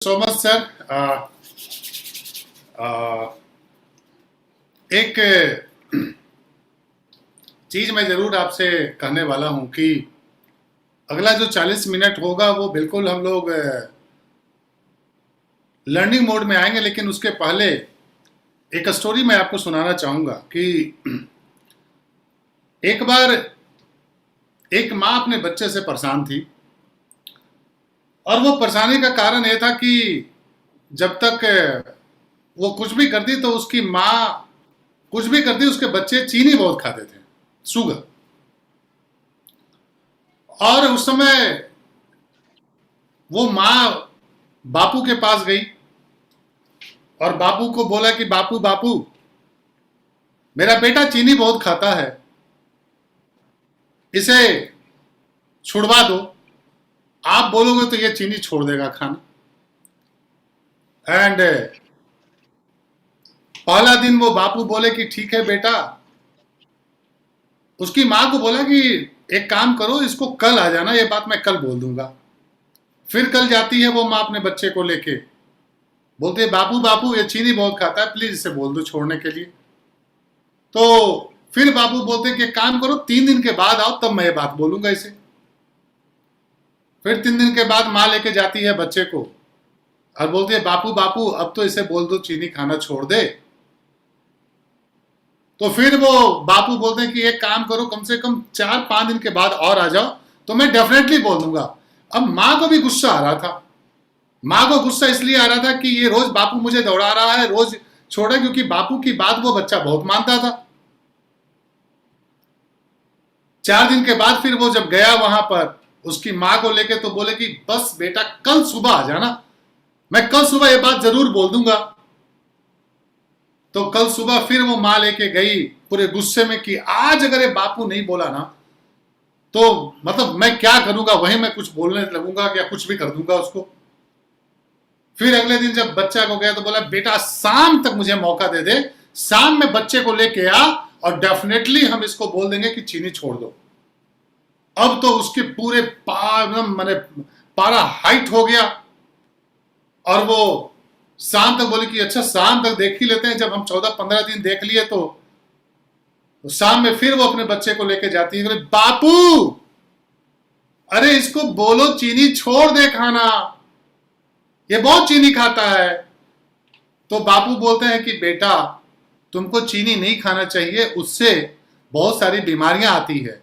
सो much sir. एक चीज मैं जरूर आपसे कहने वाला हूं कि अगला जो 40 मिनट होगा वो बिल्कुल हम लोग लर्निंग मोड में आएंगे, लेकिन उसके पहले एक स्टोरी मैं आपको सुनाना चाहूंगा कि एक बार एक माँ अपने बच्चे से परेशान थी, और वो परेशानी का कारण यह था कि जब तक वो कुछ भी करती तो उसकी माँ कुछ भी करती, उसके बच्चे चीनी बहुत खाते थे, शुगर। और उस समय वो माँ बापू के पास गई और बापू को बोला कि बापू बापू, मेरा बेटा चीनी बहुत खाता है, इसे छुड़वा दो। आप बोलोगे तो ये चीनी छोड़ देगा खाना। एंड पहला दिन वो बापू बोले कि ठीक है बेटा। उसकी माँ को बोला कि एक काम करो, इसको कल आ जाना, ये बात मैं कल बोल दूंगा। फिर कल जाती है वो माँ अपने बच्चे को लेके, बोलते है बापू बापू, ये चीनी बहुत खाता है, प्लीज इसे बोल दो छोड़ने के लिए। तो फिर बापू बोलते कि एक काम करो, 3 दिन के बाद आओ, तब मैं ये बात बोलूंगा इसे। फिर 3 दिन के बाद माँ लेके जाती है बच्चे को और बोलती है बापू बापू, अब तो इसे बोल दो चीनी खाना छोड़ दे। तो फिर वो बापू बोलते हैं कि एक काम करो, कम से कम 4-5 दिन के बाद और आ जाओ, तो मैं डेफिनेटली बोल दूंगा। अब माँ को भी गुस्सा आ रहा था। माँ को गुस्सा इसलिए आ रहा था कि ये रोज बापू मुझे दौड़ा रहा है, रोज छोड़ा, क्योंकि बापू की बात वो बच्चा बहुत मानता था। 4 दिन के बाद फिर वो जब गया वहां पर उसकी माँ को लेके, तो बोले कि बस बेटा कल सुबह आ जाना, मैं कल सुबह ये बात जरूर बोल दूंगा। तो कल सुबह फिर वो माँ लेके गई पूरे गुस्से में कि आज अगर ये बापू नहीं बोला ना, तो मतलब मैं क्या करूंगा, वहीं मैं कुछ बोलने लगूंगा या कुछ भी कर दूंगा उसको। फिर अगले दिन जब बच्चा को गया तो बोला बेटा शाम तक मुझे मौका दे दे, शाम में बच्चे को लेके आ और डेफिनेटली हम इसको बोल देंगे कि चीनी छोड़ दो। अब तो उसके पूरे माने पारा हाइट हो गया, और वो शाम तक बोले कि अच्छा शाम तक देख ही लेते हैं, जब हम 14-15 दिन देख लिए तो शाम में फिर वो अपने बच्चे को लेके जाती है, बापू अरे इसको बोलो चीनी छोड़ दे खाना, ये बहुत चीनी खाता है। तो बापू बोलते हैं कि बेटा तुमको चीनी नहीं खाना चाहिए, उससे बहुत सारी बीमारियां आती है।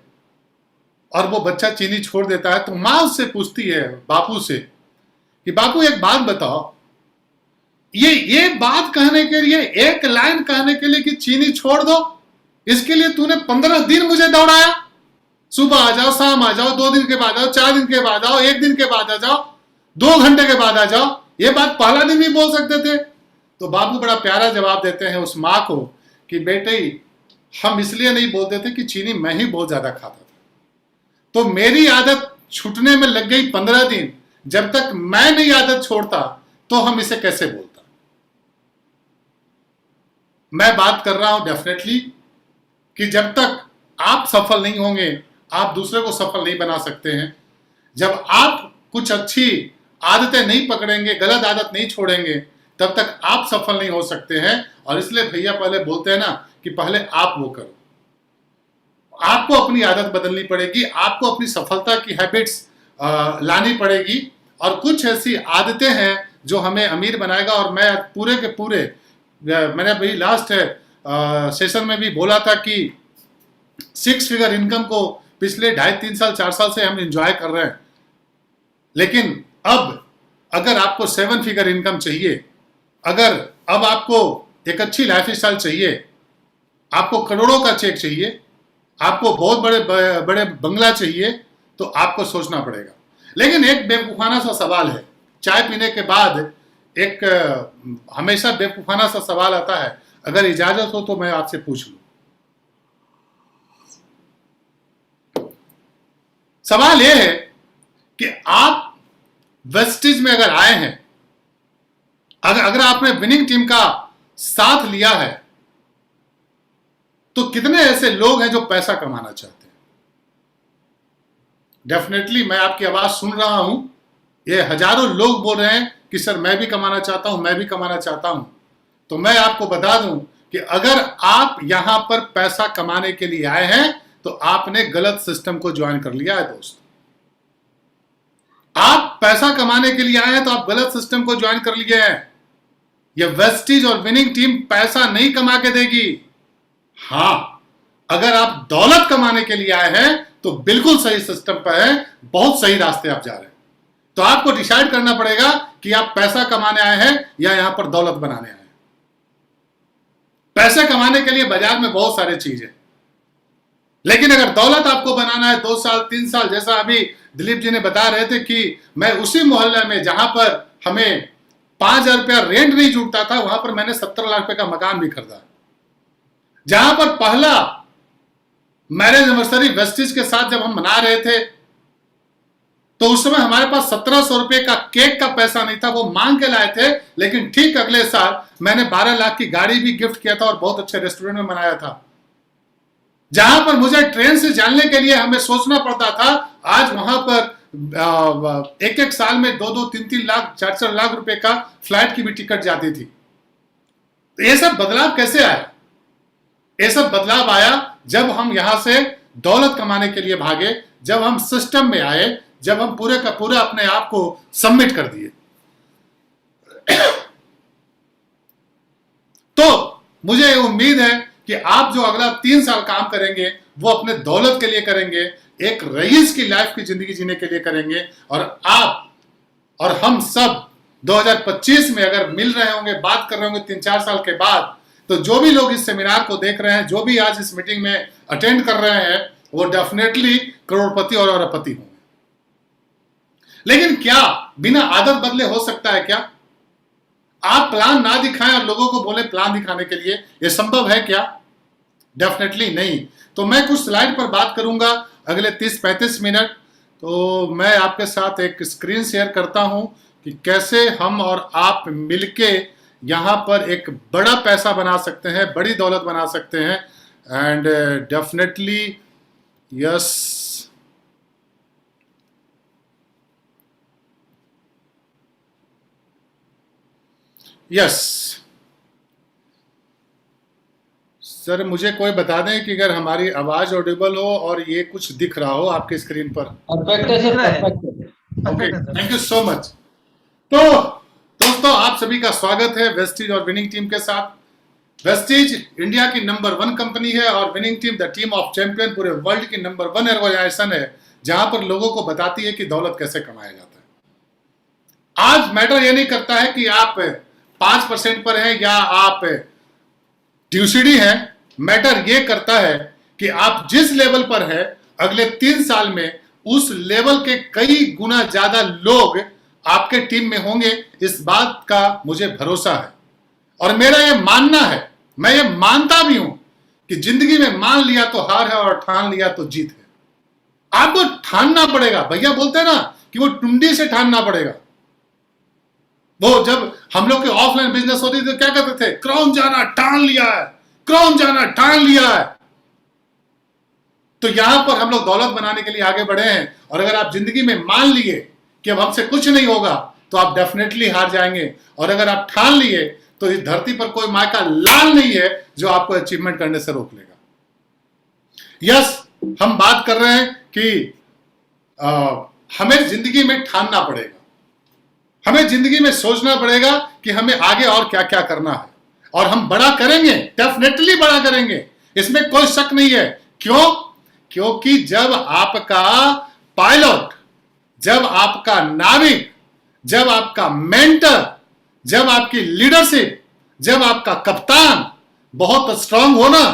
और वो बच्चा चीनी छोड़ देता है। तो माँ उससे पूछती है बापू से कि बापू एक बात बताओ, ये बात कहने के लिए, एक लाइन कहने के लिए कि चीनी छोड़ दो, इसके लिए तूने 15 दिन मुझे दौड़ाया। सुबह आ जाओ, शाम आ जाओ, 2 दिन के बाद आओ, 4 दिन के बाद आओ, 1 दिन के बाद आ जाओ, 2 घंटे के बाद आ जाओ, ये बात पहला दिन भी बोल सकते थे। तो बाबू बड़ा प्यारा जवाब देते हैं उस माँ को कि बेटे हम इसलिए नहीं बोलते थे कि चीनी मैं ही बहुत ज्यादा खाता था, तो मेरी आदत छूटने में लग गई 15 दिन, जब तक मैं नहीं आदत छोड़ता तो हम इसे कैसे बोलता। मैं बात कर रहा हूं डेफिनेटली कि जब तक आप सफल नहीं होंगे, आप दूसरे को सफल नहीं बना सकते हैं। जब आप कुछ अच्छी आदतें नहीं पकड़ेंगे, गलत आदत नहीं छोड़ेंगे, तब तक आप सफल नहीं हो सकते हैं। और इसलिए भैया पहले बोलते हैं ना कि पहले आप वो करो। आपको अपनी आदत बदलनी पड़ेगी, आपको अपनी सफलता की हैबिट्स लानी पड़ेगी, और कुछ ऐसी आदतें हैं जो हमें अमीर बनाएगा। और मैं पूरे के पूरे, मैंने अभी लास्ट सेशन में भी बोला था कि 6 फिगर इनकम को पिछले 2.5-3 साल 4 साल से हम एंजॉय कर रहे हैं, लेकिन अब अगर आपको 7 फिगर इनकम चाहिए, अगर अब आपको एक अच्छी लाइफ स्टाइल चाहिए, आपको करोड़ों का चेक चाहिए, आपको बहुत बड़े बड़े बंगला चाहिए, तो आपको सोचना पड़ेगा। लेकिन एक बेवकूफाना सा सवाल है, चाय पीने के बाद एक हमेशा बेवकूफाना सा सवाल आता है, अगर इजाजत हो तो मैं आपसे पूछ लूं। सवाल यह है कि आप वेस्टेज में अगर आए हैं, अगर आपने विनिंग टीम का साथ लिया है, तो कितने ऐसे लोग हैं जो पैसा कमाना चाहते हैं। डेफिनेटली मैं आपकी आवाज सुन रहा हूं ये हजारों लोग बोल रहे हैं कि सर मैं भी कमाना चाहता हूं, मैं भी कमाना चाहता हूं। तो मैं आपको बता दूं कि अगर आप यहां पर पैसा कमाने के लिए आए हैं तो आपने गलत सिस्टम को ज्वाइन कर लिया है दोस्त। आप पैसा कमाने के लिए आए हैं तो आप गलत सिस्टम को ज्वाइन कर लिए हैं। ये वेस्टीज और विनिंग टीम पैसा नहीं कमा के देगी। हां, अगर आप दौलत कमाने के लिए आए हैं तो बिल्कुल सही सिस्टम पर है, बहुत सही रास्ते आप जा रहे हैं। तो आपको डिसाइड करना पड़ेगा कि आप पैसा कमाने आए हैं या यहां पर दौलत बनाने आए हैं। पैसे कमाने के लिए बाजार में बहुत सारी चीजें, लेकिन अगर दौलत आपको बनाना है 2 साल 3 साल, जैसा अभी दिलीप जी ने बता रहे थे कि मैं उसी मोहल्ले में जहां पर हमें 5,000 रुपया रेंट नहीं जुटता था वहां पर मैंने 17 लाख रुपए का मकान भी खरीदा। जहां पर पहला मैरिज एनिवर्सरी वेस्टिज के साथ जब हम मना रहे थे तो उस समय हमारे पास 1700 रुपए का केक का पैसा नहीं था, वो मांग के लाए थे। लेकिन ठीक अगले साल मैंने 12 लाख की गाड़ी भी गिफ्ट किया था और बहुत अच्छे रेस्टोरेंट में मनाया था। जहां पर मुझे ट्रेन से जाने के लिए हमें सोचना पड़ता था, आज वहां पर एक एक साल में 2-2, 3-3 लाख, 4-4 लाख रुपए का फ्लाइट की भी टिकट जाती थी। तो ये सब बदलाव कैसे आया? ये सब बदलाव आया जब हम यहां से दौलत कमाने के लिए भागे, जब हम सिस्टम में आए, जब हम पूरे का पूरा अपने आप को सबमिट कर दिए। तो मुझे उम्मीद है कि आप जो अगला 3 साल काम करेंगे वो अपने दौलत के लिए करेंगे, एक रईस की लाइफ की जिंदगी जीने के लिए करेंगे। और आप और हम सब 2025 में अगर मिल रहे होंगे, बात कर रहे होंगे 3-4 साल के बाद, तो जो भी लोग इस सेमिनार को देख रहे हैं, जो भी आज इस मीटिंग में अटेंड कर रहे हैं, वो डेफिनेटली करोड़पति और अरबपति होंगे। लेकिन क्या बिना आदत बदले हो सकता है? क्या आप प्लान ना दिखाएं और लोगों को बोले प्लान दिखाने के लिए, यह संभव है क्या? डेफिनेटली नहीं। तो मैं कुछ स्लाइड पर बात करूंगा अगले 30-35 मिनट। तो मैं आपके साथ एक स्क्रीन शेयर करता हूं कि कैसे हम और आप मिलके यहां पर एक बड़ा पैसा बना सकते हैं, बड़ी दौलत बना सकते हैं। And definitely yes, yes sir, मुझे कोई बता दें कि अगर हमारी आवाज ऑडिबल हो और ये कुछ दिख रहा हो आपके स्क्रीन पर। परफेक्ट है सर, परफेक्ट है। Okay, thank you so much. तो दोस्तों, आप सभी का स्वागत है वेस्टीज और विनिंग टीम के साथ। वेस्टीज इंडिया की नंबर 1 कंपनी है और winning team the team of champion पूरे वर्ल्ड की नंबर 1 ऑर्गेनाइजेशन है जहां पर लोगों को बताती है कि दौलत कैसे कमाया जाता है। आज मैटर ये नहीं करता है कि आप 5% पर हैं या आप ट्यूसिडी हैं। मैटर ये करता है कि आप जिस लेवल पर है, अगले 3 साल में उस लेवल के कई गुना ज्यादा लोग आपके टीम में होंगे। इस बात का मुझे भरोसा है और मेरा ये मानना है, मैं ये मानता भी हूं कि जिंदगी में मान लिया तो हार है और ठान लिया तो जीत है। आपको ठानना पड़ेगा। भैया बोलते हैं ना कि वो टुंडी से ठानना पड़ेगा। वो जब हम लोग की ऑफलाइन बिजनेस होती थी तो क्या कहते थे? क्राउन जाना ठान लिया है, क्राउन जाना ठान लिया है। तो यहां पर हम लोग दौलत बनाने के लिए आगे बढ़े हैं और अगर आप जिंदगी में मान लिए कि अब हमसे कुछ नहीं होगा तो आप डेफिनेटली हार जाएंगे। और अगर आप ठान लिए तो इस धरती पर कोई माँ का लाल नहीं है जो आपको अचीवमेंट करने से रोक लेगा। यस, हम बात कर रहे हैं कि हमें जिंदगी में ठानना पड़ेगा, हमें जिंदगी में सोचना पड़ेगा कि हमें आगे और क्या क्या करना है और हम बड़ा करेंगे, डेफिनेटली बड़ा करेंगे, इसमें कोई शक नहीं है। क्यों? क्योंकि जब आपका पायलट, जब आपका नाविक, जब आपका मेंटर, जब आपकी लीडरशिप, जब आपका कप्तान बहुत स्ट्रांग हो ना,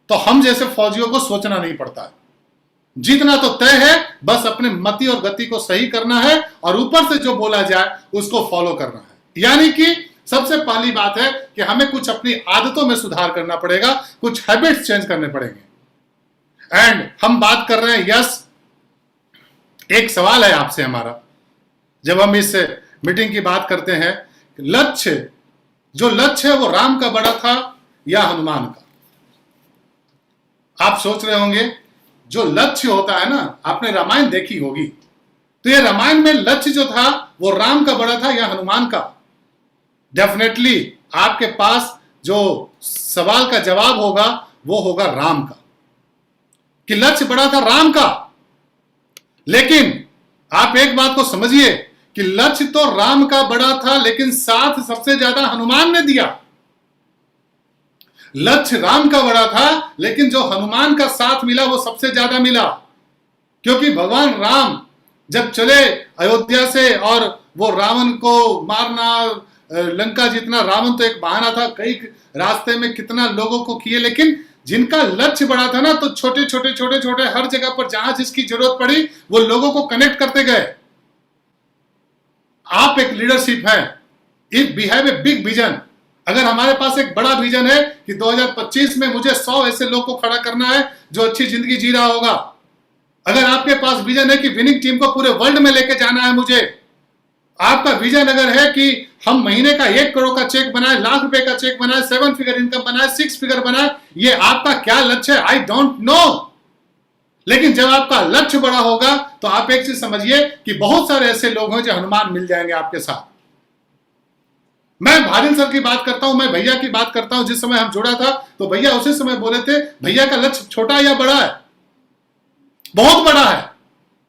तो हम जैसे फौजियों को सोचना नहीं पड़ता है। जीतना तो तय है, बस अपने मति और गति को सही करना है और ऊपर से जो बोला जाए उसको फॉलो करना है। यानी कि सबसे पहली बात है कि हमें कुछ अपनी आदतों में सुधार करना पड़ेगा, कुछ हैबिट्स चेंज करने पड़ेंगे। एंड हम बात कर रहे हैं, यस, एक सवाल है आपसे हमारा जब हम इस मीटिंग की बात करते हैं, लक्ष्य, जो लक्ष्य है वो राम का बड़ा था या हनुमान का? आप सोच रहे होंगे जो लक्ष्य होता है ना, आपने रामायण देखी होगी, तो तो ये रामायण में लक्ष्य जो था वो राम का बड़ा था या हनुमान का? डेफिनेटली आपके पास जो सवाल का जवाब होगा वो होगा राम का, कि लक्ष्य बड़ा था राम का। लेकिन आप एक बात को समझिए कि लक्ष्य तो राम का बड़ा था, लेकिन साथ सबसे ज्यादा हनुमान ने दिया। लक्ष्य राम का बड़ा था, लेकिन जो हनुमान का साथ मिला वो सबसे ज्यादा मिला। क्योंकि भगवान राम जब चले अयोध्या से और वो रावण को मारना, लंका जितना, रावण तो एक बहाना था, कई रास्ते में कितना लोगों को किए, लेकिन जिनका लक्ष्य बड़ा था ना, तो छोटे छोटे छोटे छोटे हर जगह पर जहां जिसकी जरूरत पड़ी वो लोगों को कनेक्ट करते गए। आप एक लीडरशिप है, if we have a big vision, अगर हमारे पास एक बड़ा विजन है कि 2025 में मुझे 100 ऐसे लोग को खड़ा करना है जो अच्छी जिंदगी जी रहा होगा, अगर आपके पास विजन है कि विनिंग टीम को पूरे वर्ल्ड में लेके जाना है मुझे, आपका विजन अगर है कि हम महीने का 1 करोड़ का चेक बनाए, लाख रुपए का चेक बनाए, 7 फिगर इनकम बनाए, 6 फिगर बनाए, ये आपका क्या लक्ष्य है? I don't know. लेकिन जब आपका लक्ष्य बड़ा होगा तो आप एक चीज समझिए कि बहुत सारे ऐसे लोग हैं जो हनुमान मिल जाएंगे आपके साथ। मैं भादिल सर की बात करता हूं, मैं भैया की बात करता हूं। जिस समय हम जुड़ा था तो भैया उसी समय बोले थे, भैया का लक्ष्य छोटा या बड़ा है? बहुत बड़ा है,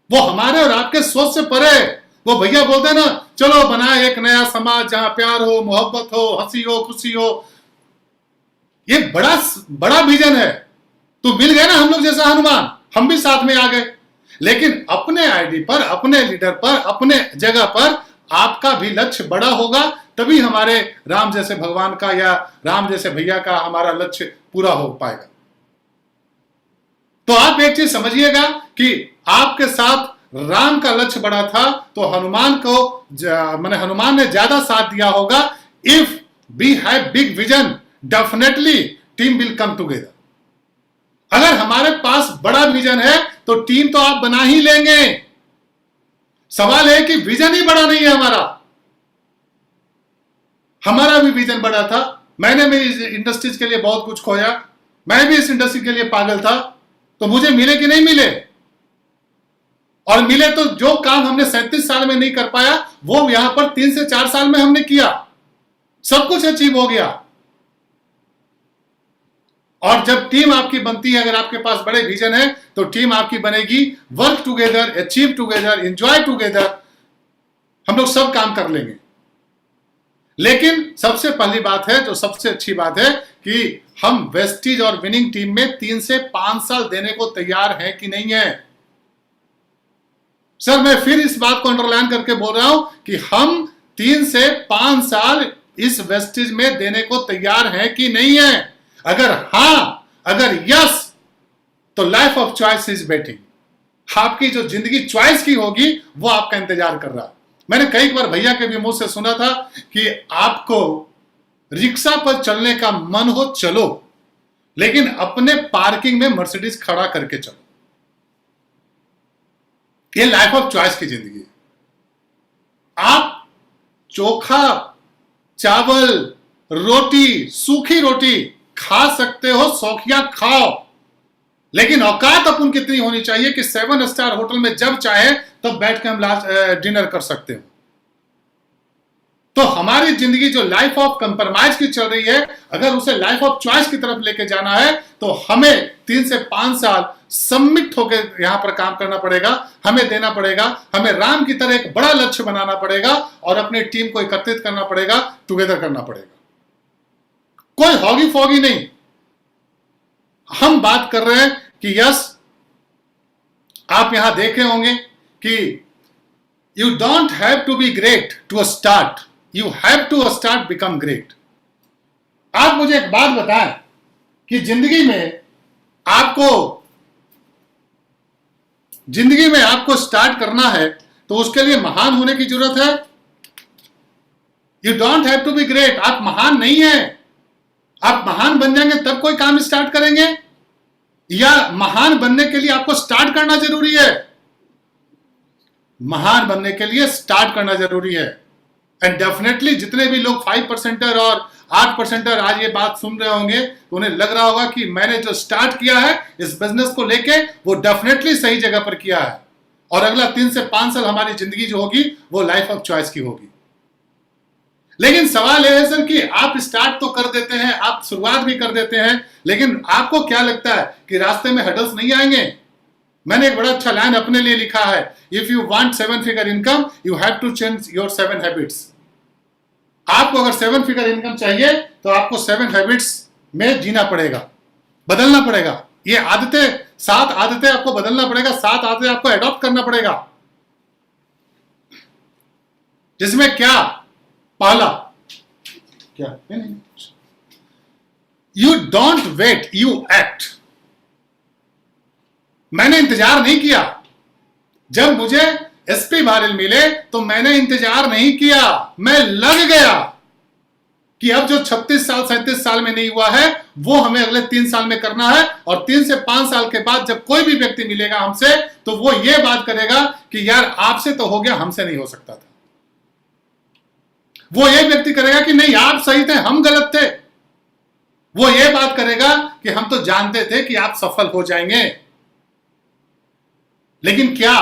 वो हमारे और आपके सोच से परे है। वो भैया बोलते हैं ना, चलो बनाए एक नया समाज जहां प्यार हो, मोहब्बत हो, हंसी हो, खुशी हो। ये बड़ा बड़ा विजन है। तो मिल गए ना हम लोग जैसा हनुमान, हम भी साथ में आ गए। लेकिन अपने आईडी पर, अपने लीडर पर, अपने जगह पर आपका भी लक्ष्य बड़ा होगा, तभी हमारे राम जैसे भगवान का या राम जैसे भैया का हमारा लक्ष्य पूरा हो पाएगा। तो आप एक चीज समझिएगा कि आपके साथ राम का लक्ष्य बड़ा था तो हनुमान को माने हनुमान ने ज्यादा साथ दिया होगा। If we have big vision, definitely team will come together. अगर हमारे पास बड़ा विजन है तो टीम तो आप बना ही लेंगे। सवाल है कि विजन ही बड़ा नहीं है हमारा। हमारा भी विजन बड़ा था। मैंने भी इस इंडस्ट्रीज के लिए बहुत कुछ खोया, मैं भी इस इंडस्ट्री के लिए पागल था। तो मुझे मिले कि नहीं मिले? और मिले तो जो काम हमने 37 साल में नहीं कर पाया वो यहां पर 3 से 4 साल में हमने किया। सब कुछ अचीव हो गया। और जब टीम आपकी बनती है, अगर आपके पास बड़े विजन है तो टीम आपकी बनेगी। Work together, achieve together, enjoy together, हम लोग सब काम कर लेंगे। लेकिन सबसे पहली बात है, जो सबसे अच्छी बात है, कि हम वेस्टीज और विनिंग टीम में 3 से 5 साल देने को तैयार हैं कि नहीं है। सर मैं फिर इस बात को अंडरलाइन करके बोल रहा हूं कि हम 3 से 5 साल इस वेस्टीज में देने को तैयार हैं कि नहीं है। अगर हां, अगर यस, तो life of choice is waiting. आपकी जो जिंदगी चॉइस की होगी वो आपका इंतजार कर रहा है। मैंने कई बार भैया के भी मुंह से सुना था कि आपको रिक्शा पर चलने का मन हो चलो, लेकिन अपने पार्किंग में मर्सिडीज खड़ा करके चलो। ये लाइफ ऑफ चॉइस की जिंदगी है। आप चोखा, चावल, रोटी, सूखी रोटी खा सकते हो, शौकिया खाओ, लेकिन औकात अपन कितनी होनी चाहिए कि 7 स्टार होटल में जब चाहे तब बैठ के हम डिनर कर सकते हो। तो हमारी जिंदगी जो लाइफ ऑफ कंप्रोमाइज की चल रही है, अगर उसे लाइफ ऑफ चॉइस की तरफ लेके जाना है तो हमें 3 से 5 साल सबमिट होकर यहां पर काम करना पड़ेगा। हमें देना पड़ेगा, हमें राम की तरह एक बड़ा लक्ष्य बनाना पड़ेगा और अपनी टीम को एकत्रित करना पड़ेगा, टुगेदर करना पड़ेगा। कोई हॉगी फॉगी नहीं। हम बात कर रहे हैं कि यस, आप यहां देखे होंगे कि you don't have to be great to start, you have to start become great. आप मुझे एक बात बताएं कि जिंदगी में आपको स्टार्ट करना है तो उसके लिए महान होने की जरूरत है? You don't have to be great. आप महान नहीं है। आप महान बन जाएंगे तब कोई काम स्टार्ट करेंगे, या महान बनने के लिए आपको स्टार्ट करना जरूरी है? महान बनने के लिए स्टार्ट करना जरूरी है। एंड डेफिनेटली जितने भी लोग 5% और 8% आज ये बात सुन रहे होंगे तो उन्हें लग रहा होगा कि मैंने जो स्टार्ट किया है इस बिजनेस को लेके वो डेफिनेटली सही जगह पर किया है। और अगला 3 से 5 साल हमारी जिंदगी जो होगी वो लाइफ ऑफ चॉइस की होगी। लेकिन सवाल यह है सर कि आप स्टार्ट तो कर देते हैं, आप शुरुआत भी कर देते हैं, लेकिन आपको क्या लगता है कि रास्ते में हडल्स नहीं आएंगे? मैंने एक बड़ा अच्छा लाइन अपने लिए लिखा है, if you want 7 figure income you have to change your 7 habits. आपको अगर 7 फिगर इनकम चाहिए तो आपको 7 हैबिट्स में जीना पड़ेगा, बदलना पड़ेगा। ये आदतें, 7 आदतें आपको बदलना पड़ेगा, 7 आदतें आपको एडॉप्ट करना पड़ेगा। जिसमें क्या? पहला क्या? You don't wait, you act. मैंने इंतजार नहीं किया। जब मुझे एसपी बारिल मिले तो मैंने इंतजार नहीं किया, मैं लग गया कि अब जो 36 साल 37 साल में नहीं हुआ है वो हमें अगले 3 साल में करना है। और 3 से 5 साल के बाद जब कोई भी व्यक्ति मिलेगा हमसे तो वो ये बात करेगा कि यार आपसे तो हो गया, हमसे नहीं हो सकता था। वो ये व्यक्ति करेगा कि नहीं आप सही थे, हम गलत थे। वो ये बात करेगा कि हम तो जानते थे कि आप सफल हो जाएंगे। लेकिन क्या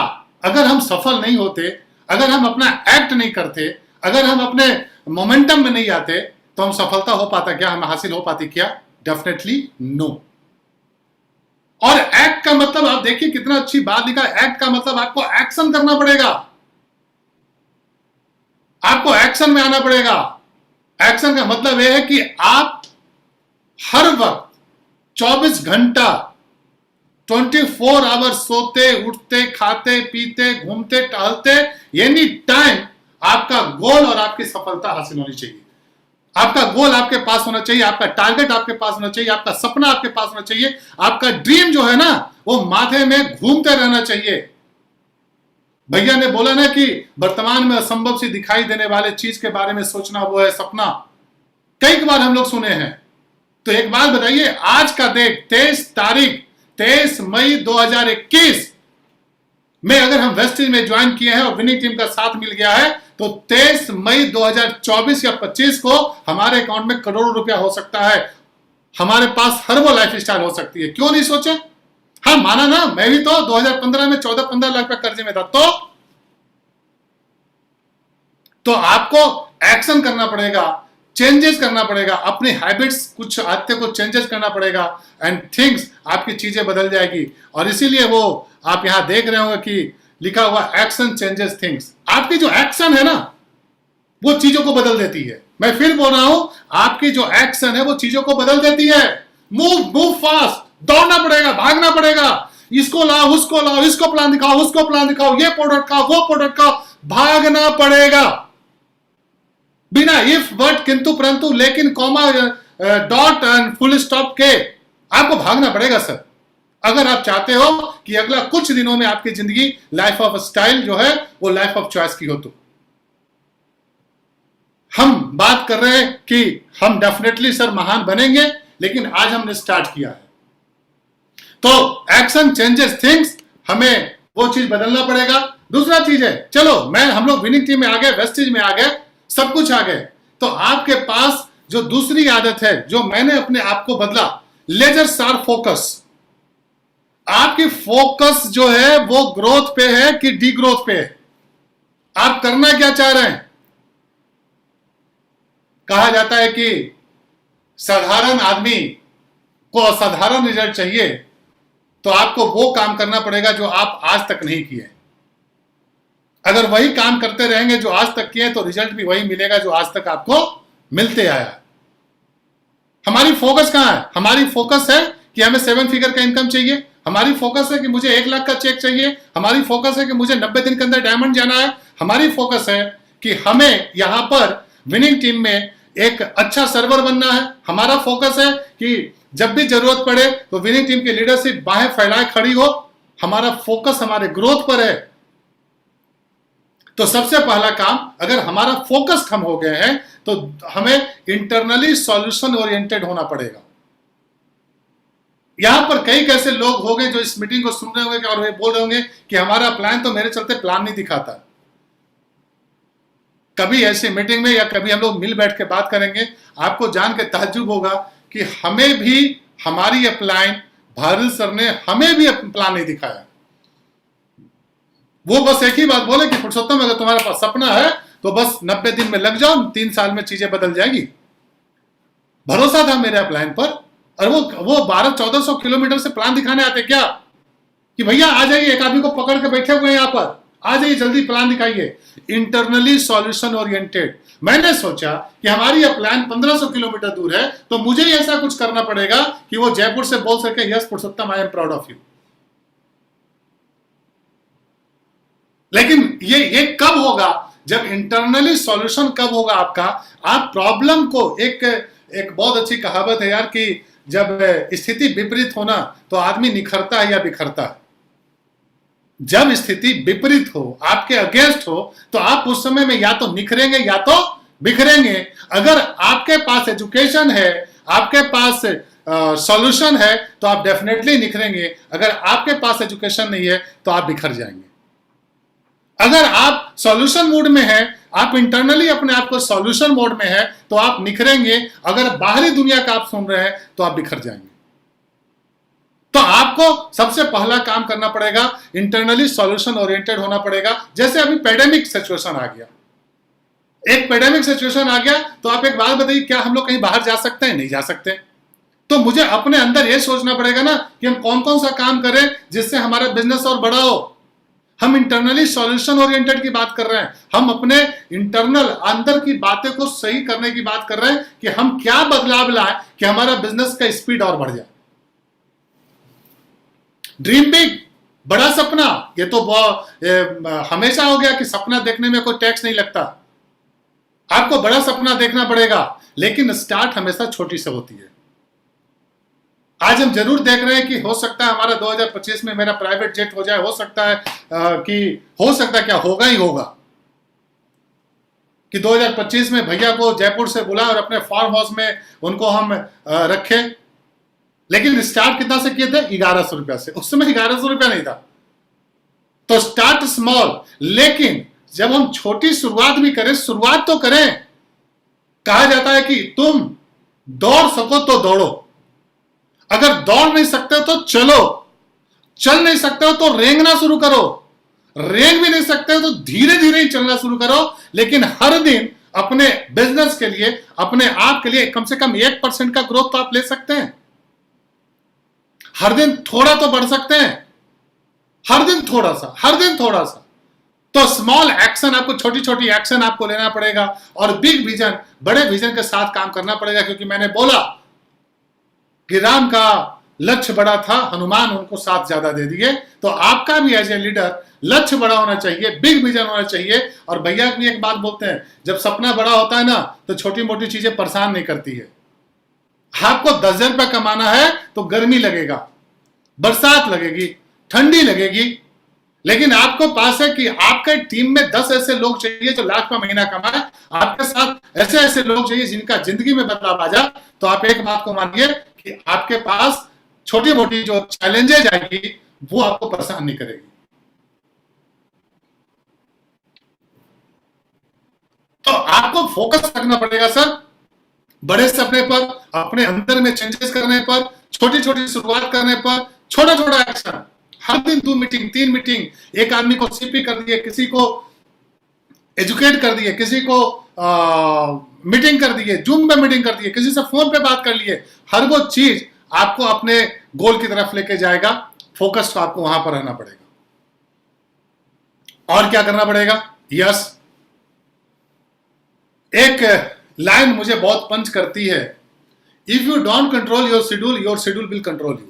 अगर हम सफल नहीं होते, अगर हम अपना एक्ट नहीं करते, अगर हम अपने मोमेंटम में नहीं आते तो हम सफलता हो पाता क्या, हमें हासिल हो पाती क्या? Definitely no. और एक्ट का मतलब आप देखिए कितना अच्छी बात लिखा, एक्ट का मतलब आपको एक्शन करना पड़ेगा, आपको एक्शन में आना पड़ेगा। एक्शन का मतलब यह है कि आप हर वक्त 24 घंटा 24 आवर सोते, उठते, खाते, पीते, घूमते, टहलते, एनी टाइम आपका गोल और आपकी सफलता हासिल होनी चाहिए। आपका गोल आपके पास होना चाहिए, आपका टारगेट आपके पास होना चाहिए, आपका सपना आपके पास होना चाहिए, आपका ड्रीम जो है ना वो माथे में घूमते रहना चाहिए। भैया ने बोला ना कि वर्तमान में असंभव सी दिखाई देने वाले चीज के बारे में सोचना वो है सपना। कई बार हम लोग सुने हैं। तो एक बात बताइए, आज का डेट 23 मई 2021 में अगर हम वेस्टेज में ज्वाइन किए हैं और विनिंग टीम का साथ मिल गया है तो 23 मई 2024 या 25 को हमारे अकाउंट में करोड़ों रुपया हो सकता है, हमारे पास हर वो लाइफ स्टाइल हो सकती है। क्यों नहीं सोचे? हाँ माना ना, मैं भी तो 2015 में 14-15 लाख रुपया कर्जे में था। तो आपको एक्शन करना पड़ेगा, चेंजेस करना पड़ेगा, अपनी हैबिट्स, कुछ आदतें को चेंजेस करना पड़ेगा एंड थिंग्स, आपकी चीजें बदल जाएगी। और इसीलिए वो आप यहां देख रहे होंगे कि लिखा हुआ एक्शन चेंजेस थिंग्स। आपकी जो एक्शन है ना वो चीजों को बदल देती है। मैं फिर बोल रहा हूं, आपकी जो एक्शन है वो चीजों को बदल देती है। मूव फास्ट, दौड़ना पड़ेगा, भागना पड़ेगा, इसको लाओ, उसको लाओ, इसको प्लान दिखाओ, उसको प्लान दिखाओ, ये प्रोडक्ट खाओ, वो प्रोडक्ट खाओ, भागना पड़ेगा बिना इफ बट किंतु परंतु लेकिन comma dot and full stop के आपको भागना पड़ेगा सर, अगर आप चाहते हो कि अगला कुछ दिनों में आपकी जिंदगी लाइफ ऑफ स्टाइल जो है वो लाइफ ऑफ चॉइस की हो। तो हम बात कर रहे हैं कि हम डेफिनेटली सर महान बनेंगे, लेकिन आज हमने स्टार्ट किया है। तो एक्शन चेंजेस थिंग्स, हमें वो चीज बदलना पड़ेगा। दूसरा चीज है, चलो हम लोग विनिंग टीम में आ गए, वेस्टेज में आ गए, सब कुछ आ गए, तो आपके पास जो दूसरी आदत है जो मैंने अपने आप को बदला, लेजर शार्प फोकस। आपकी फोकस जो है वो ग्रोथ पे है कि डी ग्रोथ पे है? आप करना क्या चाह रहे हैं? कहा जाता है कि साधारण आदमी को असाधारण रिजल्ट चाहिए, तो आपको वो काम करना पड़ेगा जो आप आज तक नहीं किए। अगर वही काम करते रहेंगे जो आज तक किए तो रिजल्ट भी वही मिलेगा जो आज तक आपको मिलते आया। हमारी फोकस कहां है? हमारी फोकस है कि हमें 7 फिगर का इनकम चाहिए, हमारी फोकस है कि मुझे 1 लाख का चेक चाहिए, हमारी फोकस है कि मुझे 90 दिन के अंदर डायमंड जाना है, हमारी फोकस है कि हमें यहां पर विनिंग टीम में एक अच्छा सर्वर बनना है, हमारा फोकस है कि जब भी जरूरत पड़े तो विनिंग टीम की लीडरशिप बाहें फैलाए खड़ी हो। हमारा फोकस हमारे ग्रोथ पर है। तो सबसे पहला काम, अगर हमारा फोकस कम हो गया है तो हमें इंटरनली सॉल्यूशन ओरिएंटेड होना पड़ेगा। यहां पर कई कैसे लोग हो गए जो इस मीटिंग को सुन रहे होंगे और वे बोल रहे होंगे कि हमारा प्लान तो मेरे चलते प्लान नहीं दिखाता। कभी ऐसी मीटिंग में या कभी हम लोग मिल बैठ के बात करेंगे, आपको जान के ताज्जुब होगा कि हमें भी हमारी अपलाइन भारत सर ने हमें भी प्लान नहीं दिखाया। वो बस एक ही बात बोले कि पुरुषोत्तम अगर तुम्हारे पास सपना है तो बस 90 दिन में लग जाओ, 3 साल में चीजें बदल जाएगी। भरोसा था मेरे प्लान पर। और वो 1200-1400 किलोमीटर से प्लान दिखाने आते क्या कि भैया आ जाइए, एक आदमी को पकड़ के बैठे हुए हैं यहाँ पर, आ जाइए जल्दी प्लान दिखाइए। Internally solution oriented. मैंने सोचा कि हमारी यह प्लान 1500 किलोमीटर दूर है, तो मुझे ही ऐसा कुछ करना पड़ेगा कि वो जयपुर से बोल सके, yes Purushottam, I am proud of you. लेकिन ये कब होगा? जब इंटरनली सॉल्यूशन कब होगा आपका? आप प्रॉब्लम को एक बहुत अच्छी कहावत है यार कि जब स्थिति विपरीत होना तो आदमी निखरता है या बिखरता है। जब स्थिति विपरीत हो, आपके अगेंस्ट हो, तो आप उस समय में या तो निखरेंगे या तो बिखरेंगे। अगर आपके पास एजुकेशन है, आपके पास सॉल्यूशन है, तो आप डेफिनेटली निखरेंगे। अगर आपके पास एजुकेशन नहीं है तो आप बिखर जाएंगे। अगर आप सॉल्यूशन मोड में हैं, आप इंटरनली अपने आप को सॉल्यूशन मोड में है, तो आप निखरेंगे। अगर बाहरी दुनिया का आप सुन रहे हैं तो आप बिखर जाएंगे। तो आपको सबसे पहला काम करना पड़ेगा, इंटरनली सॉल्यूशन ओरिएंटेड होना पड़ेगा। जैसे अभी पेंडेमिक सिचुएशन आ गया, एक पेंडेमिक सिचुएशन आ गया, तो आप एक बात बताइए, क्या हम लोग कहीं बाहर जा सकते हैं? नहीं जा सकते। तो मुझे अपने अंदर यह सोचना पड़ेगा ना कि हम कौन कौन सा काम करें जिससे हमारा बिजनेस और बड़ा हो। हम इंटरनली सॉल्यूशन ओरिएंटेड की बात कर रहे हैं। हम अपने इंटरनल अंदर की बातें को सही करने की बात कर रहे हैं कि हम क्या बदलाव लाएं कि हमारा बिजनेस का स्पीड और बढ़ जाए। ड्रीम बिग, बड़ा सपना। ये तो हमेशा हो गया कि सपना देखने में कोई टैक्स नहीं लगता। आपको बड़ा सपना देखना पड़ेगा, लेकिन स्टार्ट हमेशा छोटी से होती है। आज हम जरूर देख रहे हैं कि हो सकता है हमारा 2025 में मेरा प्राइवेट जेट हो जाए, हो सकता है क्या होगा ही होगा कि 2025 में भैया को जयपुर से बुलाए और अपने फार्म हाउस में उनको हम रखें। लेकिन स्टार्ट कितना से किए थे? 1100 रुपया से। उस समय 1100 रुपया नहीं था। तो स्टार्ट स्मॉल, लेकिन जब हम छोटी शुरुआत भी करें, शुरुआत तो करें। कहा जाता है कि तुम दौड़ सको तो दौड़ो, अगर दौड़ नहीं सकते हो तो चलो, चल नहीं सकते हो तो रेंगना शुरू करो, रेंग भी नहीं सकते हो तो धीरे धीरे ही चलना शुरू करो। लेकिन हर दिन अपने बिजनेस के लिए, अपने आप के लिए कम से कम 1% का ग्रोथ तो आप ले सकते हैं। हर दिन थोड़ा तो बढ़ सकते हैं, हर दिन थोड़ा सा। तो स्मॉल एक्शन, आपको छोटी छोटी एक्शन आपको लेना पड़ेगा और बिग विजन, बड़े विजन के साथ काम करना पड़ेगा। क्योंकि मैंने बोला कि राम का लक्ष्य बड़ा था, हनुमान उनको 7 ज्यादा दे दिए। तो आपका भी एज ए लीडर लक्ष्य बड़ा होना चाहिए, बिग विजन होना चाहिए। और भैया भी एक बात बोलते हैं, जब सपना बड़ा होता है ना तो छोटी मोटी चीजें परेशान नहीं करती है। आपको 10,000 रुपया कमाना है तो गर्मी लगेगा, बरसात लगेगी, ठंडी लगेगी, लेकिन आपको पास है कि आपके टीम में 10 ऐसे लोग चाहिए जो लाख का महीना कमाए। आपके साथ ऐसे ऐसे लोग चाहिए जिनका जिंदगी में बदलाव आ जाए। तो आप एक बात को मानिए कि आपके पास छोटी मोटी जो चैलेंजेज आएगी वो आपको परेशान नहीं करेगी। तो आपको फोकस रखना पड़ेगा सर, बड़े सपने पर, अपने अंदर में चेंजेस करने पर, छोटी छोटी शुरुआत करने पर, छोटा छोटा एक्शन। हर दिन 2 मीटिंग, 3 मीटिंग, एक आदमी को सीपी कर दिए, किसी को एजुकेट कर दिए, किसी को मीटिंग कर दिए, जूम पे मीटिंग कर दिए, किसी से फोन पे बात कर लिए। हर वो चीज आपको अपने गोल की तरफ लेके जाएगा। फोकस तो आपको वहां पर रहना पड़ेगा। और क्या करना पड़ेगा? यस, एक लाइन मुझे बहुत पंच करती है, if you don't control your schedule will control you.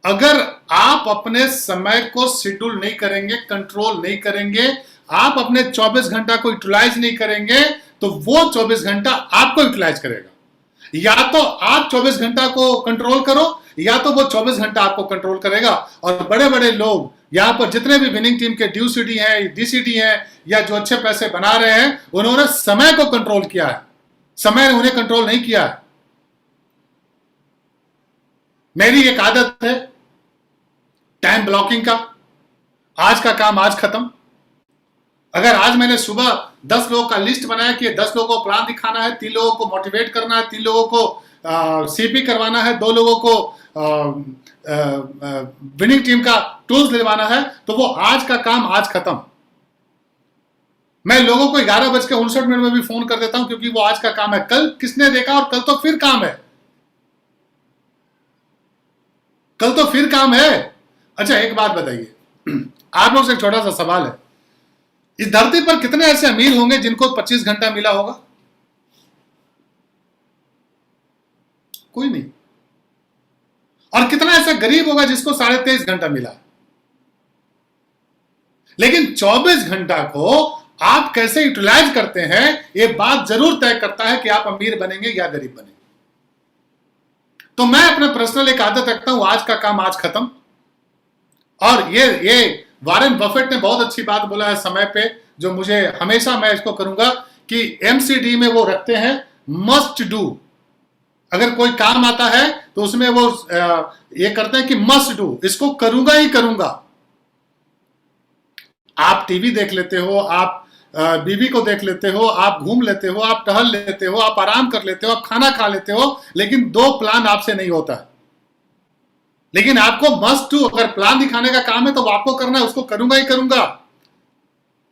अगर आप अपने समय को शेड्यूल नहीं करेंगे, कंट्रोल नहीं करेंगे, आप अपने 24 घंटा को यूटिलाइज नहीं करेंगे, तो वो 24 घंटा आपको यूटिलाइज करेगा। या तो आप 24 घंटा को कंट्रोल करो, या तो वो 24 घंटा आपको कंट्रोल करेगा। और बड़े बड़े लोग यहां पर जितने भी विनिंग टीम के ड्यूसीडी हैं, डीसीडी हैं, या जो अच्छे पैसे बना रहे हैं, उन्होंने समय को कंट्रोल किया है, समय ने उन्हें कंट्रोल नहीं किया है। मेरी एक आदत है टाइम ब्लॉकिंग का, आज का काम आज खत्म। अगर आज मैंने सुबह 10 लोगों का लिस्ट बनाया कि 10 लोगों को प्लान दिखाना है, 3 लोगों को मोटिवेट करना है, 3 लोगों को सीपी करवाना है, 2 लोगों को विनिंग टीम का टूल्स दिलवाना है, तो वो आज का काम आज खत्म। मैं लोगों को 11:59 में भी फोन कर देता हूं, क्योंकि वो आज का काम है। कल किसने देखा, और कल तो फिर काम है, कल तो फिर काम है। अच्छा एक बात बताइए, आप लोग से एक छोटा सा सवाल है, इस धरती पर कितने ऐसे अमीर होंगे जिनको 25 घंटा मिला होगा? कोई नहीं। और कितना ऐसा गरीब होगा जिसको 23.5 घंटा मिला? लेकिन 24 घंटा को आप कैसे यूटिलाइज करते हैं, यह बात जरूर तय करता है कि आप अमीर बनेंगे या गरीब बनेंगे। तो मैं अपना पर्सनल एक आदत रखता हूं, आज का काम आज खत्म। और ये वॉरेन बफेट ने बहुत अच्छी बात बोला है समय पे, जो मुझे हमेशा मैं इसको करूंगा कि एमसीडी में वो रखते हैं मस्ट डू। अगर कोई काम आता है तो उसमें वो ये करते हैं कि मस्ट डू, इसको करूंगा ही करूंगा। आप टीवी देख लेते हो, आप बीवी को देख लेते हो, आप घूम लेते हो, आप टहल लेते हो, आप आराम कर लेते हो, आप खाना खा लेते हो, लेकिन 2 प्लान आपसे नहीं होता। लेकिन आपको मस्ट डू, अगर प्लान दिखाने का काम है तो आपको करना है, उसको करूंगा ही करूंगा।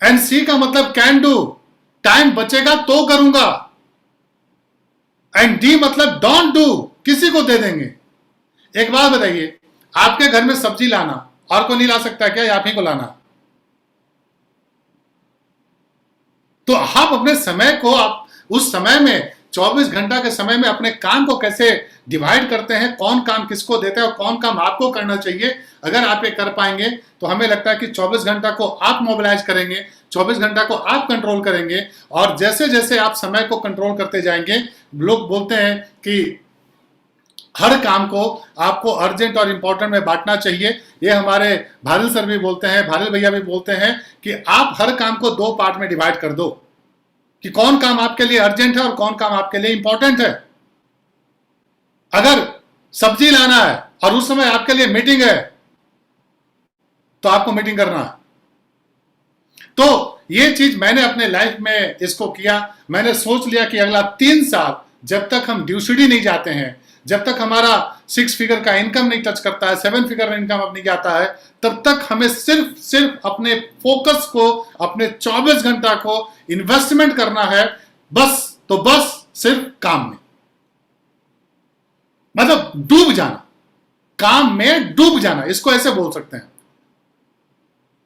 एंड सी का मतलब कैन डू, टाइम बचेगा तो करूंगा। एंड डी मतलब डोंट डू, किसी को दे देंगे। एक बात बताइए, आपके घर में सब्जी लाना और कोई नहीं ला सकता क्या, आप ही को लाना? तो आप अपने समय को, आप उस समय में 24 घंटा के समय में अपने काम को कैसे डिवाइड करते हैं, कौन काम किसको देते हैं और कौन काम आपको करना चाहिए, अगर आप ये कर पाएंगे तो हमें लगता है कि 24 घंटा को आप मोबिलाइज करेंगे, 24 घंटा को आप कंट्रोल करेंगे। और जैसे जैसे आप समय को कंट्रोल करते जाएंगे, लोग बोलते हैं कि हर काम को आपको अर्जेंट और इंपॉर्टेंट में बांटना चाहिए। ये हमारे भारिल सर भी बोलते हैं, भारिल भैया भी बोलते हैं कि आप हर काम को 2 पार्ट में डिवाइड कर दो, कि कौन काम आपके लिए अर्जेंट है और कौन काम आपके लिए इंपॉर्टेंट है। अगर सब्जी लाना है और उस समय आपके लिए मीटिंग है तो आपको मीटिंग करना है। तो ये चीज मैंने अपने लाइफ में इसको किया। मैंने सोच लिया कि अगला 3 साल जब तक हम ड्यूसिटी नहीं जाते हैं, जब तक हमारा 6 फिगर का इनकम नहीं टच करता है, 7 फिगर इनकम अब नहीं जाता है, तब तक हमें सिर्फ अपने फोकस को, अपने 24 घंटा को इन्वेस्टमेंट करना है, बस तो बस सिर्फ काम में, मतलब डूब जाना, काम में डूब जाना, इसको ऐसे बोल सकते हैं।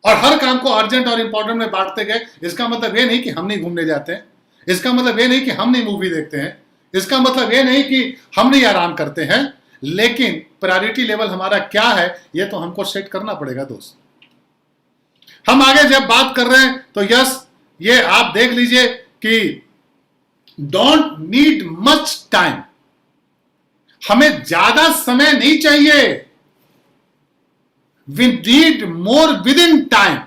और हर काम को अर्जेंट और इंपॉर्टेंट में बांटते गए। इसका मतलब ये नहीं कि हम नहीं घूमने जाते हैं, इसका मतलब ये नहीं कि हम नहीं मूवी देखते हैं, इसका मतलब ये नहीं कि हम नहीं आराम करते हैं, लेकिन प्रायोरिटी लेवल हमारा क्या है ये तो हमको सेट करना पड़ेगा दोस्त। हम आगे जब बात कर रहे हैं तो यस, ये आप देख लीजिए कि डोंट नीड मच टाइम, हमें ज्यादा समय नहीं चाहिए, we need more within time.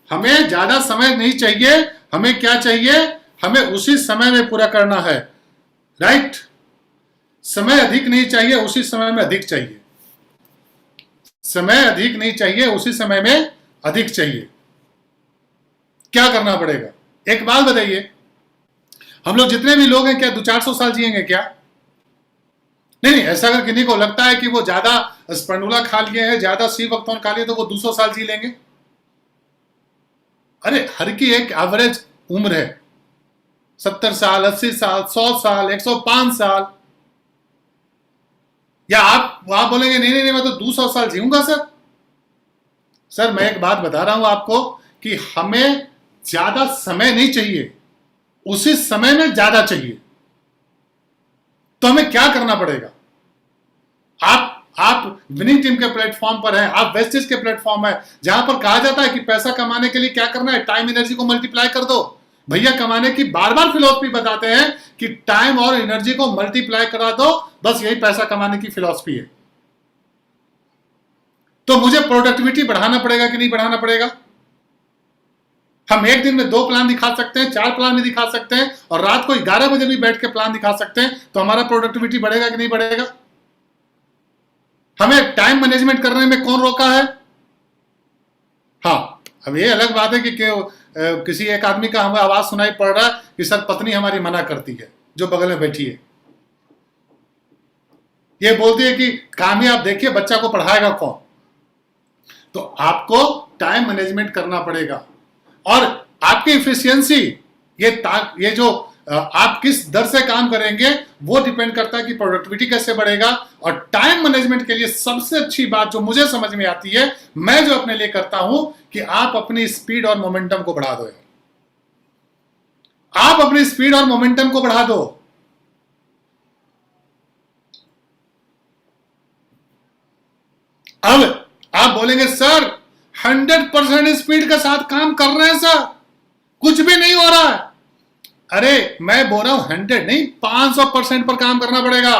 हमें ज्यादा समय नहीं चाहिए, हमें क्या चाहिए, हमें उसी समय में पूरा करना है, राइट? समय अधिक नहीं चाहिए, उसी समय में अधिक चाहिए। समय अधिक नहीं चाहिए, उसी समय में अधिक चाहिए। क्या करना पड़ेगा? एक बात बताइए, हम लोग जितने भी लोग हैं क्या 200-400 साल जिएंगे क्या? नहीं, ऐसा अगर किन्हीं को लगता है कि वो ज्यादा स्पर्नुला खा लिए हैं, ज्यादा सी वक्तौन खा लिए तो वो 200 साल जी लेंगे। अरे हर की एक एवरेज उम्र है, 70 साल, 80 साल, 100 साल, 105 साल। या आप वहां बोलेंगे नहीं नहीं नहीं मैं तो 200 साल जीऊंगा सर मैं एक बात बता रहा हूं आपको कि हमें ज्यादा समय नहीं चाहिए, उसी समय में ज्यादा चाहिए। तो हमें क्या करना पड़ेगा? आप विनिंग टीम के प्लेटफॉर्म पर हैं, आप वेस्टेज के प्लेटफॉर्म है, जहां पर कहा जाता है कि पैसा कमाने के लिए क्या करना है, टाइम एनर्जी को मल्टीप्लाई कर दो। भैया कमाने की बार बार फिलॉसफी बताते हैं कि टाइम और एनर्जी को मल्टीप्लाई करा दो, बस यही पैसा कमाने की फिलॉसफी है। तो मुझे प्रोडक्टिविटी बढ़ाना पड़ेगा कि नहीं बढ़ाना पड़ेगा? हम एक दिन में 2 प्लान दिखा सकते हैं, 4 प्लान भी दिखा सकते हैं, और रात को 11 बजे भी बैठ के प्लान दिखा सकते हैं, तो हमारा प्रोडक्टिविटी बढ़ेगा कि नहीं बढ़ेगा? हमें टाइम मैनेजमेंट करने में कौन रोका है? हाँ, अब ये अलग बात है कि किसी एक आदमी का हमें आवाज सुनाई पड़ रहा है कि सर पत्नी हमारी मना करती है, जो बगल में बैठी है। ये बोलती है कि काम ही आप देखिए, बच्चा को पढ़ाएगा कौन। तो आपको टाइम मैनेजमेंट करना पड़ेगा, और आपकी इफिशियंसी, ये जो आप किस दर से काम करेंगे वो डिपेंड करता है कि प्रोडक्टिविटी कैसे बढ़ेगा। और टाइम मैनेजमेंट के लिए सबसे अच्छी बात जो मुझे समझ में आती है, मैं जो अपने लिए करता हूं, कि आप अपनी स्पीड और मोमेंटम को बढ़ा दो यार। आप अपनी स्पीड और मोमेंटम को बढ़ा दो। अब आप बोलेंगे सर 100% स्पीड के साथ काम कर रहे हैं सर, कुछ भी नहीं हो रहा है। अरे मैं बोल रहा हूं 100 नहीं, 500% पर काम करना पड़ेगा।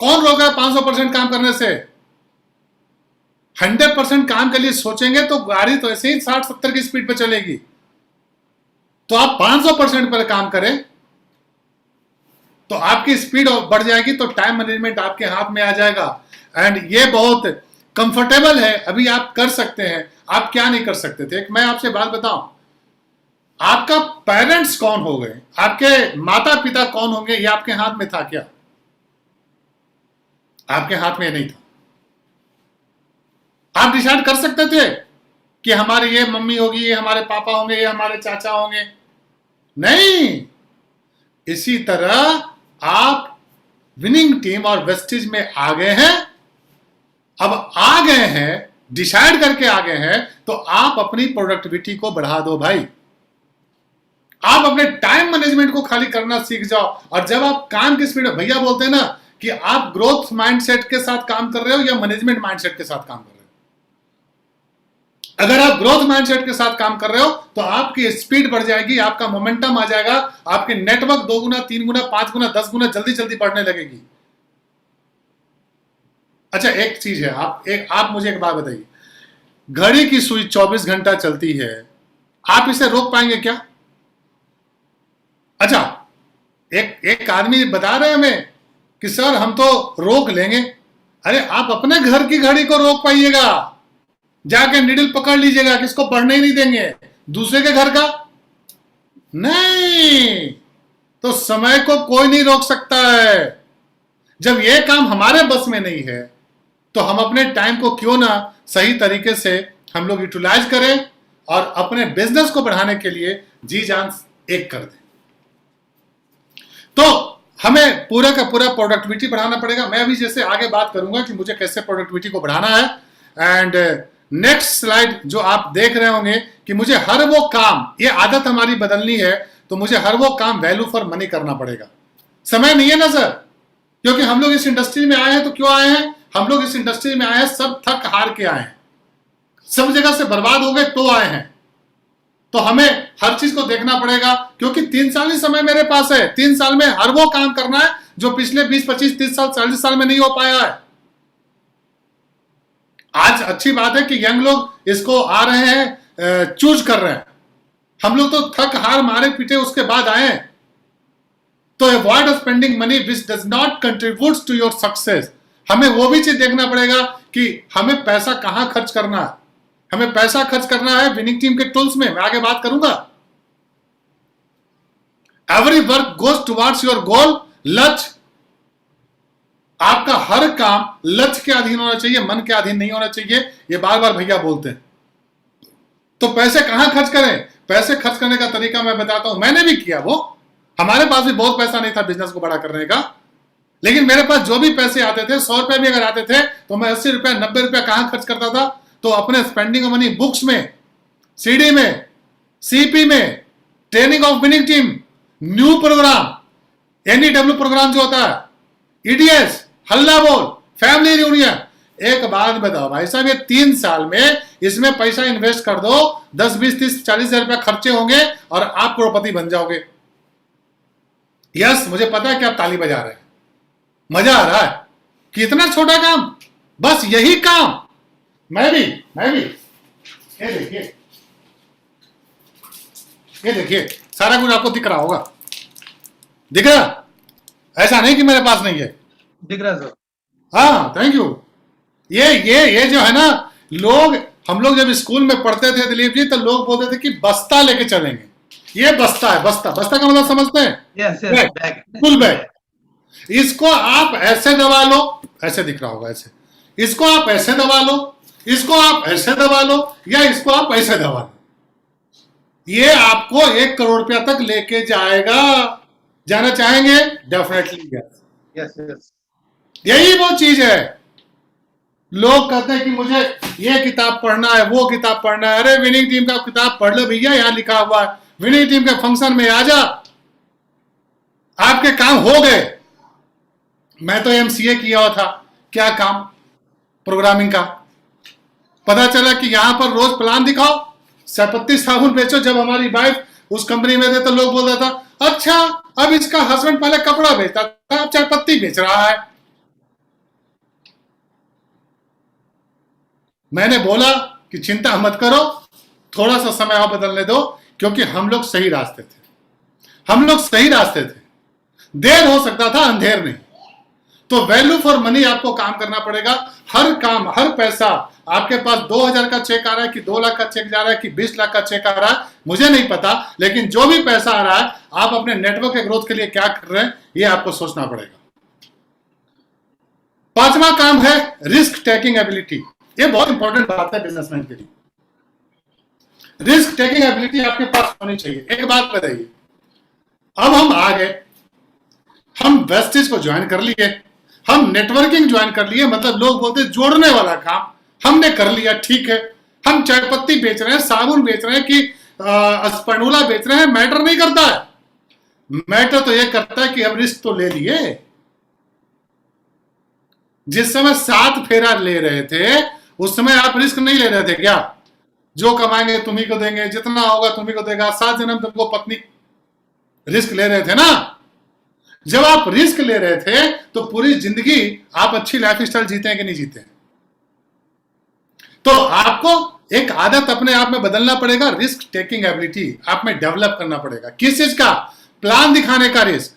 कौन रोका है 500% काम करने से? 100% काम के लिए सोचेंगे तो गाड़ी तो ऐसे ही 60-70 की स्पीड पे चलेगी। तो आप 500% पर काम करें तो आपकी स्पीड बढ़ जाएगी, तो टाइम मैनेजमेंट आपके हाथ में आ जाएगा। एंड ये बहुत कंफर्टेबल है, अभी आप कर सकते हैं। आप क्या नहीं कर सकते थे? मैं आपसे बात बताऊं, आपका पेरेंट्स कौन हो गए, आपके माता पिता कौन होंगे, ये आपके हाथ में था क्या? आपके हाथ में नहीं था। आप डिसाइड कर सकते थे कि हमारे ये मम्मी होगी, ये हमारे पापा होंगे, ये हमारे चाचा होंगे? नहीं। इसी तरह आप विनिंग टीम और वेस्टेज में आ गए हैं। अब आ गए हैं, डिसाइड करके आ गए हैं, तो आप अपनी प्रोडक्टिविटी को बढ़ा दो भाई। आप अपने टाइम मैनेजमेंट को खाली करना सीख जाओ। और जब आप काम की स्पीड, भैया बोलते हैं ना कि आप ग्रोथ माइंडसेट के साथ काम कर रहे हो या मैनेजमेंट माइंडसेट के साथ काम कर रहे हो। अगर आप ग्रोथ माइंडसेट के साथ काम कर रहे हो तो आपकी स्पीड बढ़ जाएगी, आपका मोमेंटम आ जाएगा, आपके नेटवर्क 2 गुना, 3 गुना, 5 गुना, 10 गुना जल्दी जल्दी बढ़ने लगेगी। अच्छा एक चीज है, आप मुझे एक बात बताइए, घड़ी की सुई 24 घंटा चलती है, आप इसे रोक पाएंगे क्या? अच्छा एक आदमी बता रहे हमें कि सर हम तो रोक लेंगे। अरे आप अपने घर की घड़ी को रोक पाइएगा, जाके निडल पकड़ लीजिएगा, किसको बढ़ने ही नहीं देंगे। दूसरे के घर का नहीं। तो समय को कोई नहीं रोक सकता है। जब यह काम हमारे बस में नहीं है तो हम अपने टाइम को क्यों ना सही तरीके से हम लोग यूटिलाइज करें और अपने बिजनेस को बढ़ाने के लिए जी जान एक कर दें। तो हमें पूरा का पूरा प्रोडक्टिविटी बढ़ाना पड़ेगा। मैं अभी जैसे आगे बात करूंगा कि मुझे कैसे प्रोडक्टिविटी को बढ़ाना है। एंड नेक्स्ट स्लाइड जो आप देख रहे होंगे कि मुझे हर वो काम, ये आदत हमारी बदलनी है, तो मुझे हर वो काम वैल्यू फॉर मनी करना पड़ेगा। समय नहीं है ना सर, क्योंकि हम लोग इस इंडस्ट्री में आए हैं तो क्यों आए हैं? हम लोग इस इंडस्ट्री में आए हैं सब थक हार के आए हैं, सब जगह से बर्बाद हो गए तो आए हैं। तो हमें हर चीज को देखना पड़ेगा, क्योंकि 3 साल ही समय मेरे पास है। 3 साल में हर वो काम करना है जो पिछले 20, 25, 30 साल, 40 साल में नहीं हो पाया है। आज अच्छी बात है कि यंग लोग इसको आ रहे हैं, चूज कर रहे हैं। हम लोग तो थक हार मारे पीटे उसके बाद आए हैं। तो avoid spending money which does not contribute to your success. हमें वो भी चीज देखना पड़ेगा कि हमें पैसा कहां खर्च करना है। हमें पैसा खर्च करना है विनिंग टीम के टूल्स में, मैं आगे बात करूंगा। Every work goes towards your goal, लक्ष्य। आपका हर काम लक्ष्य के अधीन होना चाहिए, मन के अधीन नहीं होना चाहिए। ये बार बार भैया बोलते हैं। तो पैसे कहां खर्च करें? पैसे खर्च करने का तरीका मैं बताता हूं। मैंने भी किया वो, हमारे पास भी बहुत पैसा नहीं था बिजनेस को बड़ा करने का, लेकिन मेरे पास जो भी पैसे आते थे, 100 रुपए भी अगर आते थे तो मैं 80 रुपए 90 रुपए कहां खर्च करता था? तो अपने स्पेंडिंग मनी बुक्स में, सीडी में, सीपी में, training of winning team, new programme, N E W programme जो होता है, ईडीएस, हल्ला बोल, फैमिली रियूनियन। एक बात बताओ भाई साहब, ये 3 साल में इसमें पैसा इन्वेस्ट कर दो, 10, 20, 30, 40 हजार रुपया खर्चे होंगे और आप करोड़पति बन जाओगे। यस, मुझे पता है कि आप ताली बजा रहे हैं, मजा आ रहा है कि इतना छोटा काम, बस यही काम। मैं भी ये देखिए सारा कुछ आपको दिख रहा होगा, दिख रहा? ऐसा नहीं कि मेरे पास नहीं है, दिख रहा सर। हाँ, थैंक यू। ये जो है ना, हम लोग जब स्कूल में पढ़ते थे दिलीप जी, तो लोग बोलते थे कि बस्ता लेके चलेंगे। ये बस्ता है, बस्ता का मतलब समझते हैं? Yes, bag, school bag. इसको आप ऐसे दबा लो, ऐसे दिख रहा होगा ऐसे, इसको आप ऐसे दबा लो, इसको आप ऐसे दबा लो, या इसको आप ऐसे दबा लो, ये आपको 1 करोड़ रुपया तक लेके जाएगा। जाना चाहेंगे? Definitely yes. Yes yes. यही वो चीज है। लोग कहते हैं कि मुझे ये किताब पढ़ना है, वो किताब पढ़ना है। अरे विनिंग टीम का किताब पढ़ लो भैया, यहां लिखा हुआ है। विनिंग टीम के फंक्शन में आ जा, आपके काम हो गए। मैं तो एमसीए किया हुआ था, क्या काम प्रोग्रामिंग का। पता चला कि यहां पर रोज प्लान दिखाओ, चायपत्ती साबुन बेचो। जब हमारी वाइफ उस कंपनी में थे तो लोग बोलता था अच्छा अब इसका हस्बैंड पहले कपड़ा बेचता था, अब चायपत्ती बेच रहा है। मैंने बोला कि चिंता मत करो, थोड़ा सा समय और बदलने दो, क्योंकि हम लोग सही रास्ते थे, हम लोग सही रास्ते थे। देर हो सकता था, अंधेर नहीं। तो वैल्यू फॉर मनी आपको काम करना पड़ेगा। हर काम, हर पैसा, आपके पास 2000 का चेक आ रहा है कि 2 लाख का चेक जा रहा है कि 20 लाख का चेक आ रहा है, मुझे नहीं पता, लेकिन जो भी पैसा आ रहा है आप अपने नेटवर्क के ग्रोथ के लिए क्या कर रहे हैं, ये आपको सोचना पड़ेगा। 5वां काम है रिस्क टेकिंग एबिलिटी। ये बहुत इंपॉर्टेंट बात है बिजनेसमैन के लिए। रिस्क टेकिंग एबिलिटी आपके पास होनी चाहिए। एक बात बताइए, अब हम आ गए, हम वेस्टेज को ज्वाइन कर लिए, हम नेटवर्किंग ज्वाइन कर लिए, मतलब लोग बोलते जोड़ने वाला काम हमने कर लिया, ठीक है। हम चायपत्ती बेच रहे हैं, साबुन बेच रहे हैं कि स्पर्नूला बेच रहे हैं, मैटर नहीं करता है। मैटर तो यह करता है कि हम रिस्क तो ले लिए। जिस समय 7 फेरा ले रहे थे उस समय आप रिस्क नहीं ले रहे थे क्या? जो कमाएंगे तुम्ही को देंगे, जितना होगा तुम्ही को देगा, 7 जन्म तुमको पत्नी, रिस्क ले रहे थे ना। जब आप रिस्क ले रहे थे तो पूरी जिंदगी आप अच्छी लाइफस्टाइल जीते हैं कि नहीं जीते हैं? तो आपको एक आदत अपने आप में बदलना पड़ेगा। रिस्क टेकिंग एबिलिटी आप में डेवलप करना पड़ेगा। किस चीज का? प्लान दिखाने का रिस्क।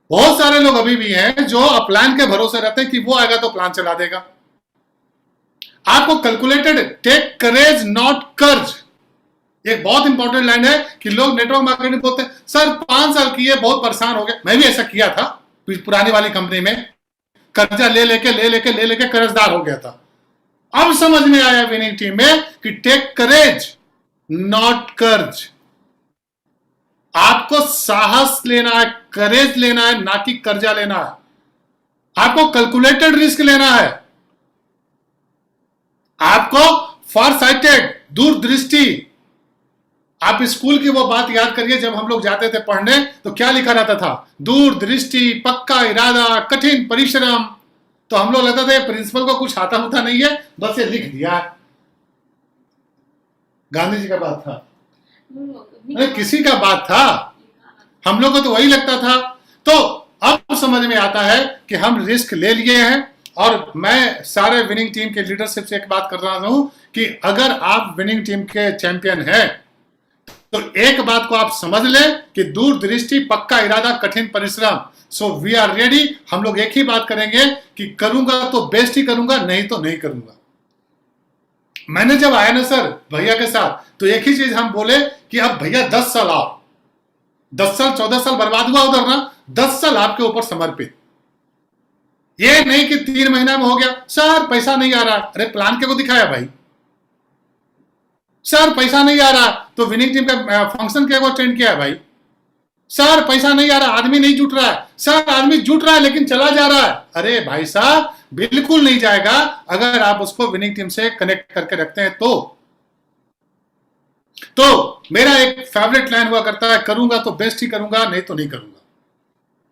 बहुत सारे लोग अभी भी हैं जो प्लान के भरोसे रहते हैं कि वो आएगा तो प्लान चला देगा। आपको कैलकुलेटेड, टेक करेज नॉट कर्ज। एक बहुत इंपॉर्टेंट लाइन है कि लोग नेटवर्क मार्केटिंग बोलते हैं सर 5 साल किए बहुत परेशान हो गए। मैं भी ऐसा किया था पुरानी वाली कंपनी में, कर्जा ले लेके कर्जदार हो गया था। अब समझ में आया विनिंग टीम में कि टेक करेज नॉट कर्ज। आपको साहस लेना है, करेज लेना है, ना कि कर्जा लेना है। आपको कैलकुलेटेड रिस्क लेना है। आपको फार साइटेड, दूरदृष्टि। आप स्कूल की वो बात याद करिए, जब हम लोग जाते थे पढ़ने तो क्या लिखा रहता था? दूरदृष्टि, पक्का इरादा, कठिन परिश्रम। तो हम लोग लगता था प्रिंसिपल को कुछ आता होता नहीं है, बस ये लिख दिया है। गांधी जी का बात था, अरे किसी का बात था, हम लोग को तो वही लगता था। तो अब समझ में आता है कि हम रिस्क ले लिए हैं। और मैं सारे विनिंग टीम के लीडरशिप से एक बात कर रहा हूं कि अगर आप विनिंग टीम के चैंपियन हैं तो एक बात को आप समझ लें कि दूरदृष्टि, पक्का इरादा, कठिन परिश्रम। So we are ready. हम लोग एक ही बात करेंगे कि करूंगा तो बेस्ट ही करूंगा, नहीं तो नहीं करूंगा। मैंने जब आया ना सर भैया के साथ, तो एक ही चीज हम बोले कि अब भैया 10 साल आओ, 10 साल 14 साल बर्बाद हुआ उधर ना, 10 साल आपके ऊपर समर्पित। ये नहीं कि 3 महीना में हो गया सर पैसा नहीं आ रहा। अरे प्लान के को दिखाया भाई, सर पैसा नहीं आ रहा तो विनिंग टीम का फंक्शन क्या को अटेंड किया भाई। सर पैसा नहीं आ रहा, आदमी नहीं जुट रहा है। सर आदमी जुट रहा है लेकिन चला जा रहा है। अरे भाई साहब बिल्कुल नहीं जाएगा अगर आप उसको विनिंग टीम से कनेक्ट करके रखते हैं तो मेरा एक फेवरेट लाइन हुआ करता है, करूंगा तो बेस्ट ही करूंगा, नहीं तो नहीं करूंगा।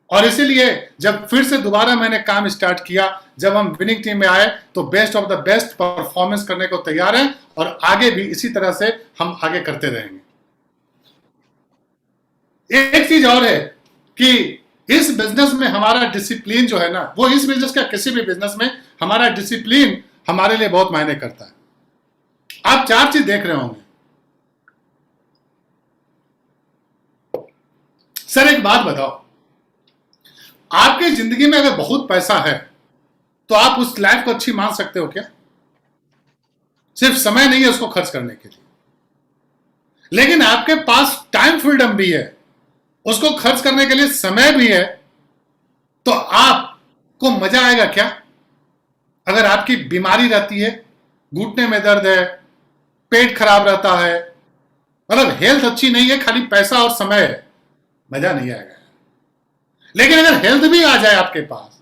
और इसीलिए जब फिर से दोबारा मैंने काम स्टार्ट किया, जब हम विनिंग टीम में आए तो best of the best performance करने को तैयार हैं और आगे भी इसी तरह से हम आगे करते रहेंगे। एक चीज और है कि इस बिजनेस में हमारा डिसिप्लिन जो है ना, वो इस बिजनेस का किसी भी बिजनेस में हमारा डिसिप्लिन हमारे लिए बहुत मायने करता है। आप 4 चीज देख रहे होंगे। सर एक बात बताओ, आपकी जिंदगी में अगर बहुत पैसा है तो आप उस लाइफ को अच्छी मान सकते हो क्या? सिर्फ समय नहीं है उसको खर्च करने के लिए, लेकिन आपके पास टाइम फ्रीडम भी है, उसको खर्च करने के लिए समय भी है। तो आपको मजा आएगा क्या? अगर आपकी बीमारी रहती है, घुटने में दर्द है, पेट खराब रहता है, मतलब हेल्थ अच्छी नहीं है, खाली पैसा और समय है, मजा नहीं आएगा। लेकिन अगर हेल्थ भी आ जाए आपके पास,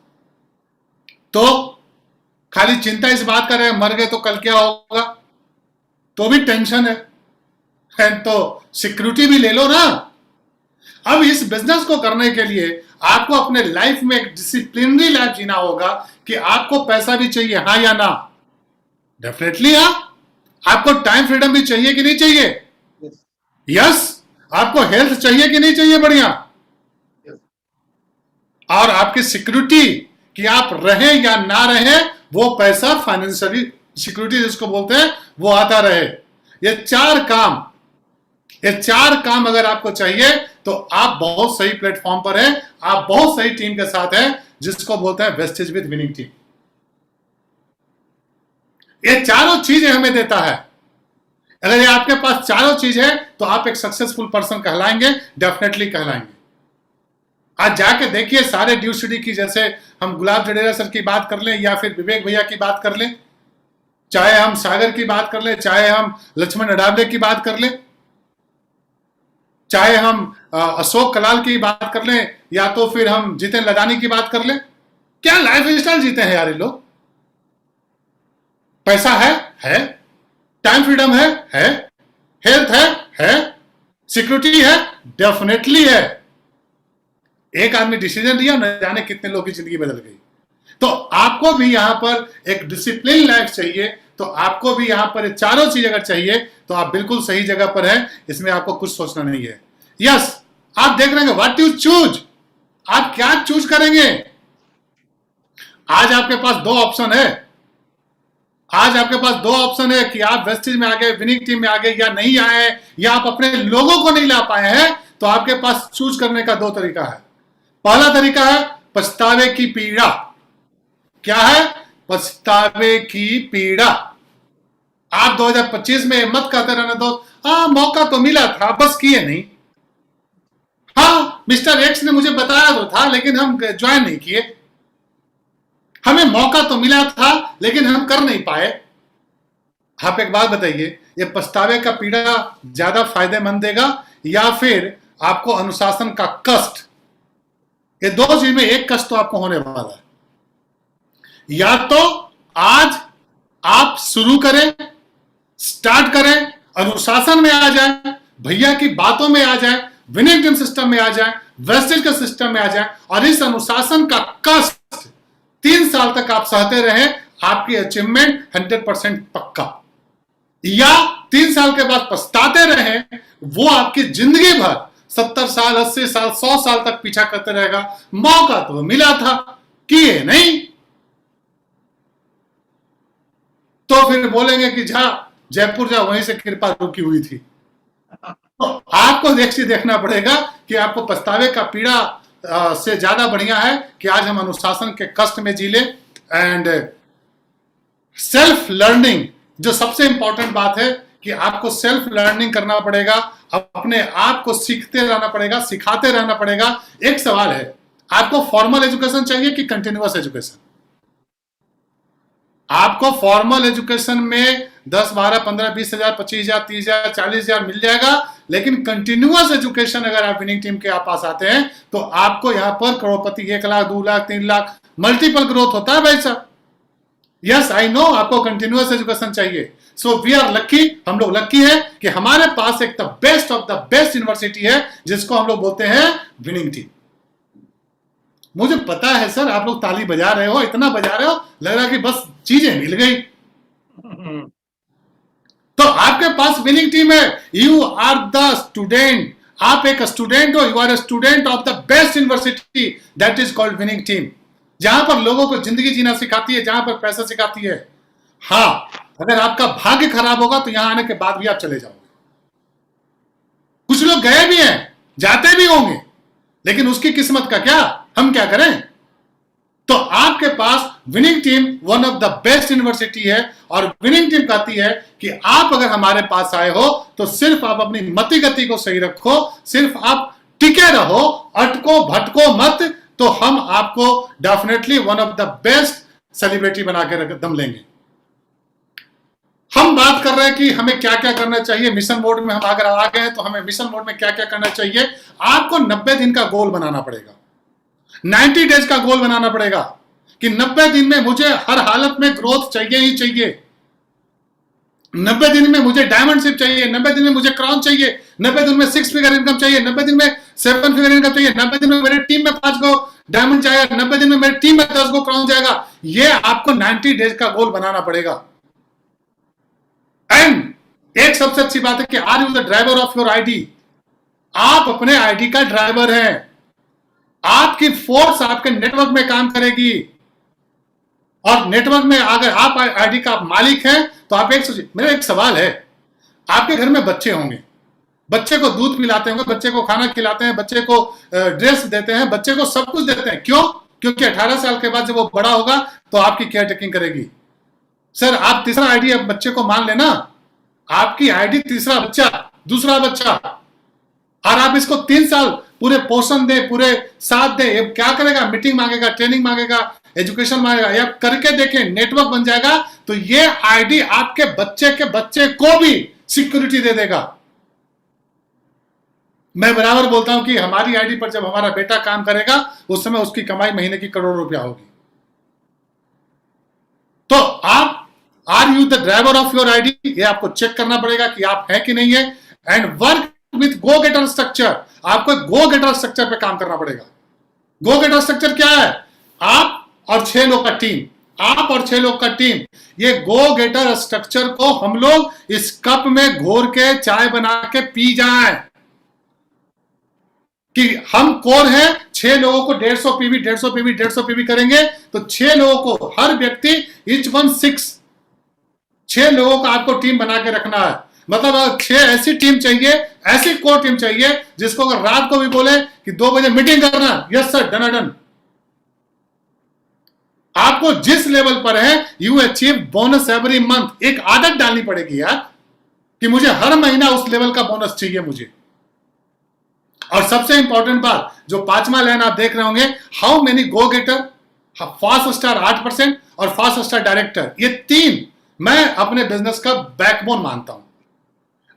तो खाली चिंता इस बात का रहे मर गए तो कल क्या होगा, तो भी टेंशन है, तो सिक्योरिटी भी ले लो ना। अब इस बिजनेस को करने के लिए आपको अपने लाइफ में एक डिसिप्लिनरी लाइफ जीना होगा कि आपको पैसा भी चाहिए, हाँ या ना? डेफिनेटली हाँ। आपको टाइम फ्रीडम भी चाहिए कि नहीं चाहिए? यस। आपको हेल्थ चाहिए कि नहीं चाहिए? बढ़िया। और आपकी सिक्योरिटी कि आप रहें या ना रहें, वो पैसा फाइनेंशियली सिक्योरिटी जिसको बोलते हैं, वो आता रहे। ये चार काम अगर आपको चाहिए तो आप बहुत सही प्लेटफॉर्म पर हैं, आप बहुत सही टीम के साथ हैं, जिसको बोलते हैं वेस्टेज विद विनिंग टीम। ये चारों चीजें हमें देता है। अगर ये आपके पास चारों चीज है तो आप एक सक्सेसफुल पर्सन कहलाएंगे, डेफिनेटली कहलाएंगे। आज जाके देखिए सारे ड्यू सिटी की, जैसे हम गुलाब जडेजा सर की बात कर लें या फिर विवेक भैया की बात कर लें, चाहे हम सागर की बात कर लें, चाहे हम लक्ष्मण अडावले की बात कर लें, चाहे हम अशोक कलाल की बात कर लें, या तो फिर हम जितेन लदानी की बात कर लें, क्या लाइफ स्टाइल जीते हैं यार ये लोग। पैसा है, टाइम फ्रीडम है, हेल्थ है, सिक्योरिटी है, डेफिनेटली है। एक आदमी डिसीजन लिया, न जाने कितने लोगों की जिंदगी बदल गई। तो आपको भी यहां पर एक डिसिप्लिन लाइफ चाहिए, तो आपको भी यहां पर चारों चीज अगर चाहिए तो आप बिल्कुल सही जगह पर हैं, इसमें आपको कुछ सोचना नहीं है। यस, आप देख रहे हैं व्हाट यू चूज, आप क्या चूज करेंगे। आज आपके पास दो ऑप्शन है, कि आप वेस्टेज में आ गए, विनिंग टीम में आ गए, या नहीं आए, या आप अपने लोगों को नहीं ला पाए हैं। तो आपके पास चूज करने का दो तरीका है। पहला तरीका है पछतावे की पीड़ा। क्या है? पछतावे की पीड़ा। आप 2025 में मत कहते रहना दोस्त, हाँ मौका तो मिला था, बस किए नहीं। हाँ मिस्टर एक्स ने मुझे बताया तो था, लेकिन हम ज्वाइन नहीं किए। हमें मौका तो मिला था, लेकिन हम कर नहीं पाए। आप एक बात बताइए, ये पछतावे का पीड़ा ज्यादा फायदेमंद देगा या फिर आपको अनुशासन का कष्ट? ये दो चीज में एक कष्ट तो आपको होने वाला है। या तो आज आप शुरू करें, स्टार्ट करें, अनुशासन में आ जाए, भैया की बातों में आ जाए, विनिंग टीम सिस्टम में आ जाए, वेस्टेज का सिस्टम में आ जाए, और इस अनुशासन का कष्ट 3 साल तक आप सहते रहे, आपकी अचीवमेंट 100% पक्का। या 3 साल के बाद पछताते रहे, वो आपकी जिंदगी भर 70 साल, 80 साल, 100 साल तक पीछा करते रहेगा। मौका तो मिला था, किए नहीं, तो फिर बोलेंगे कि जा जयपुर जा, वहीं से कृपा रुकी हुई थी। तो आपको देखना पड़ेगा कि आपको पछतावे का पीड़ा से ज्यादा बढ़िया है कि आज हम अनुशासन के कष्ट में जी ले। एंड सेल्फ लर्निंग, जो सबसे इंपॉर्टेंट बात है कि आपको सेल्फ लर्निंग करना पड़ेगा, अपने आप को सीखते रहना पड़ेगा, सिखाते रहना पड़ेगा। एक सवाल है, आपको फॉर्मल एजुकेशन चाहिए कि कंटिन्यूअस एजुकेशन? आपको फॉर्मल एजुकेशन में 10, 12, 15, 20 हजार, 25 हजार, 30 हजार, 40 हजार मिल जाएगा, लेकिन कंटिन्यूअस एजुकेशन अगर आप विनिंग टीम के पास आते हैं तो आपको यहां पर करोड़पति 1 लाख, 2 लाख, 3 लाख मल्टीपल ग्रोथ होता है भाई साहब। यस आई नो, आपको कंटिन्यूअस एजुकेशन चाहिए। सो वी आर लकी, हम लोग लकी है कि हमारे पास एक the best of the best university है, जिसको हम लोग बोलते हैं विनिंग टीम। मुझे पता है सर, आप लोग ताली बजा रहे हो, इतना बजा रहे हो, लग रहा कि बस चीजें मिल गई। तो आपके पास विनिंग टीम है, यू आर द स्टूडेंट, आप एक स्टूडेंट हो, you are a student of the best university, that is called winning team, जहां पर लोगों को जिंदगी जीना सिखाती है, जहां पर पैसा सिखाती है। हाँ, अगर आपका भाग्य खराब होगा तो यहां आने के बाद भी आप चले जाओगे। कुछ लोग गए भी हैं, जाते भी होंगे, लेकिन उसकी किस्मत का क्या, हम क्या करें। तो आपके पास winning team one of the best university है, और विनिंग टीम कहती है कि आप अगर हमारे पास आए हो तो सिर्फ आप अपनी मति गति को सही रखो, सिर्फ आप टिके रहो, अटको भटको मत, तो हम आपको आपको definitely one of the best celebrity बना के दम लेंगे। हम बात कर रहे हैं कि हमें क्या क्या करना चाहिए मिशन मोड में। हम अगर आ गए हैं तो हमें मिशन मोड में क्या क्या करना चाहिए। आपको 90 दिन का गोल बनाना पड़ेगा, 90 डेज का गोल बनाना पड़ेगा कि 90 दिन में मुझे हर हालत में ग्रोथ चाहिए ही चाहिए। 90 दिन में मुझे डायमंडशिप चाहिए, 90 दिन में मुझे क्राउन चाहिए, 90 दिन में 6 फिगर इनकम चाहिए, 90 दिन में 7 फिगर इनकम चाहिए, 90 दिन में मेरी टीम में 5 गो डायमंड जाएगा, 90 दिन में मेरी टीम में 10 गो क्राउन जाएगा। ये आपको 90 डेज का गोल बनाना पड़ेगा। एंड एक सबसे अच्छी बात है कि are you the driver of your ID. आप अपने आईडी का ड्राइवर हैं। आपकी फोर्स आपके नेटवर्क में काम करेगी, और नेटवर्क में अगर आप आईडी का मालिक हैं तो आप एक सोचिए। मेरा एक सवाल है, आपके घर में बच्चे होंगे, बच्चे को दूध पिलाते होंगे, बच्चे को खाना खिलाते हैं, बच्चे को ड्रेस देते हैं, बच्चे को सब कुछ देते हैं। क्यों? क्योंकि 18 साल के बाद जब वो बड़ा होगा तो आपकी केयर टेकिंग करेगी। सर आप तीसरा आईडी अब बच्चे को मान लेना, आपकी आईडी तीसरा बच्चा, दूसरा बच्चा, और आप इसको 3 साल पूरे पोषण दे, पूरे साथ दे। ये क्या करेगा? मीटिंग मांगेगा, ट्रेनिंग मांगेगा, एजुकेशन मांगेगा, या करके देखें नेटवर्क बन जाएगा तो ये आईडी आपके बच्चे को भी सिक्योरिटी दे देगा। मैं बराबर बोलता हूं कि हमारी आईडी पर जब हमारा बेटा काम करेगा उस समय उसकी कमाई महीने की करोड़ों रुपया होगी। तो आप are you the driver of your ID, ये आपको चेक करना पड़ेगा कि आप हैं कि नहीं है। And work with go getter structure, आपको गो गेटर स्ट्रक्चर पे काम करना पड़ेगा। गो गेटर स्ट्रक्चर क्या है? आप और 6 लोग का टीम, आप और 6 लोग का टीम, ये गो गेटर स्ट्रक्चर को हम लोग इस कप में घोर के चाय बना के पी जाएं कि हम कौन है। 6 लोगों को 150 पीवी 150 पीवी 150 पीवी करेंगे तो 6 लोगों को, हर व्यक्ति ईच वन 6 लोगों का आपको टीम बना के रखना है। मतलब 6 ऐसी टीम चाहिए, ऐसी कोर टीम चाहिए जिसको अगर रात को भी बोले कि 2 बजे मीटिंग करना, यस सर, डन डन। आपको जिस लेवल पर है you achieve bonus every month. एक आदत डालनी पड़ेगी यार कि मुझे हर महीना उस लेवल का बोनस चाहिए मुझे। और सबसे इंपॉर्टेंट बात, जो 5वां लाइन आप देख रहे होंगे, how many go getter, fast star 8% और फास्ट स्टार डायरेक्टर, ये 3 मैं अपने बिजनेस का बैकबोन मानता हूं।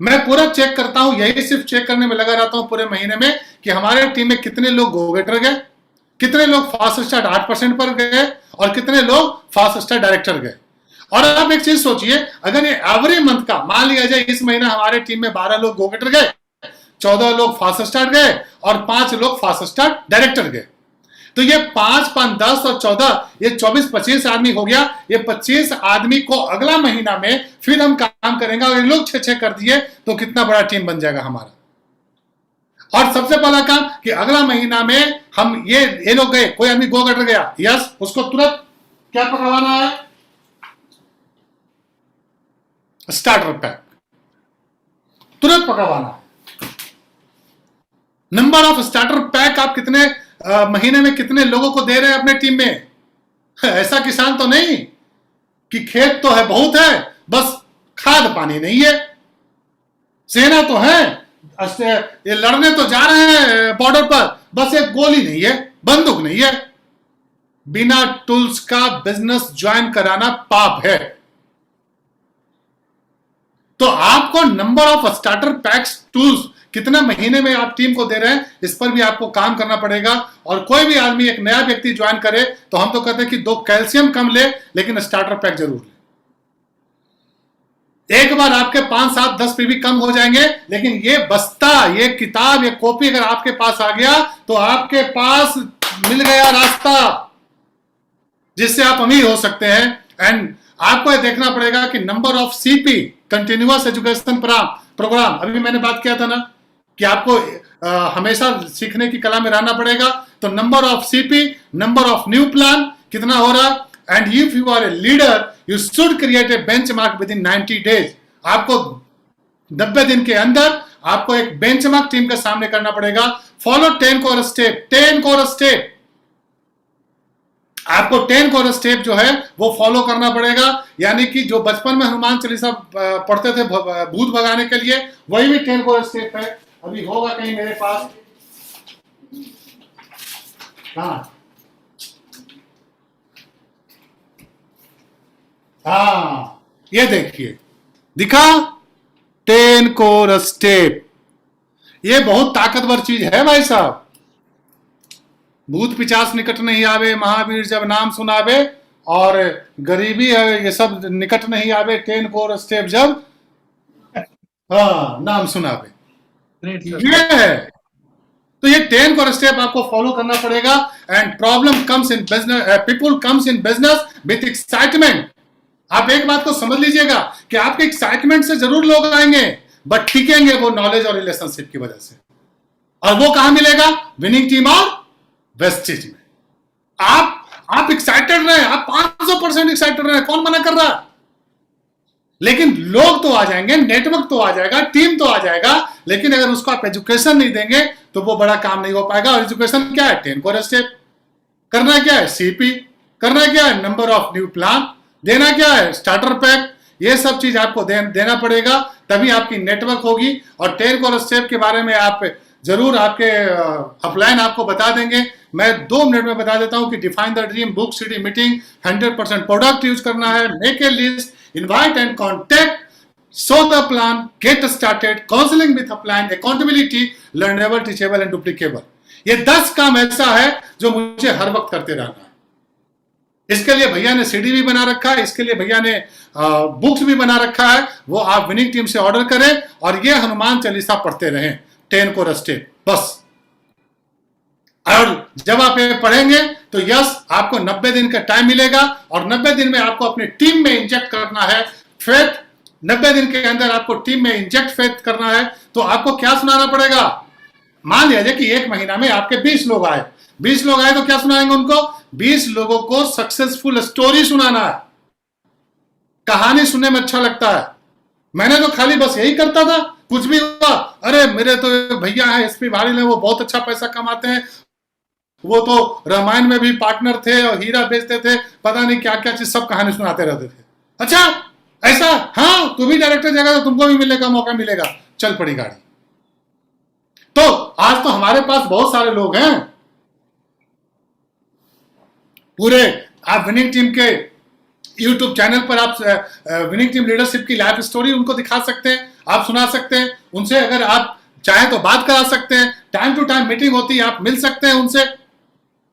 मैं पूरा चेक करता हूं, यही सिर्फ चेक करने में लगा रहता हूं पूरे महीने में कि हमारे टीम में कितने लोग गो गेटर गए, कितने लोग फास्ट स्टार 8% पर गए और कितने लोग फास्ट स्टार डायरेक्टर गए। और आप एक चीज सोचिए, अगर ये एवरी मंथ का मान लिया जाए, इस महीना हमारे टीम में 12 लोग गो गेटर गए, 14 लोग फास्ट स्टार गए और 5 लोग फास्ट स्टार डायरेक्टर गए, तो ये 5, 5, 10 और 14, ये 24-25 आदमी हो गया। ये 25 आदमी को अगला महीना में फिर हम काम करेंगे और ये लोग 6 कर दिए तो कितना बड़ा टीम बन जाएगा हमारा। और सबसे पहला काम कि अगला महीना में हम ये लोग गए, कोई आदमी गो गेटर गया, यस, उसको तुरंत क्या पकड़वाना है? स्टार्टर पैक तुरंत पकड़वाना है। नंबर ऑफ स्टार्टर पैक आप कितने महीने में कितने लोगों को दे रहे हैं अपने टीम में? ऐसा किसान तो नहीं कि खेत तो है, बहुत है, बस खाद पानी नहीं है। सेना तो है, ये लड़ने तो जा रहे हैं बॉर्डर पर, बस एक गोली नहीं है, बंदूक नहीं है। बिना टूल्स का बिजनेस ज्वाइन कराना पाप है। तो आपको number of starter PACS tools कितना महीने में आप टीम को दे रहे हैं, इस पर भी आपको काम करना पड़ेगा। और कोई भी आदमी, एक नया व्यक्ति ज्वाइन करे तो हम तो कहते हैं कि 2 कैल्शियम कम ले लेकिन स्टार्टर पैक जरूर ले। एक बार आपके 5, 7, 10 पीवी कम हो जाएंगे, लेकिन ये बस्ता, ये किताब, ये कॉपी अगर आपके पास आ गया तो आपके पास मिल गया रास्ता जिससे आप अमीर हो सकते हैं। एंड आपको ये देखना पड़ेगा कि number of CP, continuous education programme, अभी मैंने बात किया था ना कि आपको हमेशा सीखने की कला में रहना पड़ेगा। तो number of CP, number of new plan कितना हो रहा, and if you are a leader you should create a benchmark within 90 days. आपको 90 दिन के अंदर आपको एक बेंचमार्क टीम के सामने करना पड़ेगा। Follow 10 core step, 10 core step, आपको 10 कोर स्टेप जो है वो फॉलो करना पड़ेगा। यानी कि जो बचपन में हनुमान चालीसा पढ़ते थे भूत भगाने के लिए, वही भी 10 कोर स्टेप है। अभी होगा कहीं मेरे पास, हाँ हाँ, ये देखिए, दिखा, 10 कोर स्टेप। ये बहुत ताकतवर चीज है भाई साहब। भूत पिचास निकट नहीं आवे, महावीर जब नाम सुनावे, और गरीबी है ये सब निकट नहीं आवे, 10 कोर स्टेप जब हाँ नाम सुनावे। ये है। तो ये 10 कोर स्टेप आपको फॉलो करना पड़ेगा। And problem comes in business, people comes in business with excitement. आप एक बात को समझ लीजिएगा कि आपके एक्साइटमेंट से जरूर लोग आएंगे, बट टिकेंगे वो नॉलेज और रिलेशनशिप की वजह से। और वो कहां मिलेगा? विनिंग टीम और वेस्टेज में। आप एक्साइटेड रहे, आप 500% एक्साइटेड रहे, कौन मना कर रहा? लेकिन लोग तो आ जाएंगे, नेटवर्क तो आ जाएगा, टीम तो आ जाएगा, लेकिन अगर उसको आप एजुकेशन नहीं देंगे तो वो बड़ा काम नहीं हो पाएगा। और एजुकेशन क्या है? 10 कोर स्टेप। करना क्या है? सीपी। करना क्या है? Number of new plan. देना क्या है? Starter pack. ये सब चीज आपको देना पड़ेगा, तभी आपकी नेटवर्क होगी। और 10 कोर स्टेप के बारे में आप जरूर आपके अपलाइन आपको बता देंगे। मैं 2 मिनट में बता देता हूं कि define the dream, book city meeting, 100% product use करना है, make a list, invite and contact, show the plan, get started, counseling with upline, accountability, learnable, teachable and duplicable। ये 10 काम ऐसा है जो मुझे हर वक्त करते रहना है। इसके लिए भैया ने सीडी भी बना रखा है, इसके लिए भैया ने बुक्स भी बना रखा है। वो आप विनिंग टीम से ऑर्डर करें और ये हनुमान चालीसा पढ़ते रहें, 10 कोर स्टेप बस। और जब आप ये पढ़ेंगे तो यस, आपको 90 दिन का टाइम मिलेगा, और 90 दिन में आपको अपनी टीम में इंजेक्ट करना है फेथ। 90 दिन के अंदर आपको टीम में इंजेक्ट फेथ करना है। तो आपको क्या सुनाना पड़ेगा? मान लीजिए कि 1 महीना में आपके 20 लोग आए, 20 लोग आए तो क्या सुनाएंगे उनको? 20 लोगों को सक्सेसफुल स्टोरी सुनाना है। कहानी सुनने में अच्छा लगता है। मैंने तो खाली बस यही करता था, कुछ भी हुआ, अरे मेरे तो भैया है एसपी भारी, वो बहुत अच्छा पैसा कमाते हैं, वो तो रामायण में भी पार्टनर थे और हीरा बेचते थे, पता नहीं क्या क्या चीज, सब कहानी सुनाते रहते थे। अच्छा ऐसा? हाँ, तू भी डायरेक्टर जाएगा तो तुमको भी मिलेगा, मौका मिलेगा। चल पड़ी गाड़ी। तो आज तो हमारे पास बहुत सारे लोग हैं पूरे। आप विनिंग टीम के यूट्यूब चैनल पर आप विनिंग टीम लीडरशिप की लाइफ स्टोरी उनको दिखा सकते हैं, आप सुना सकते हैं उनसे। अगर आप चाहे तो बात करा सकते हैं, टाइम टू टाइम मीटिंग होती है, आप मिल सकते हैं उनसे।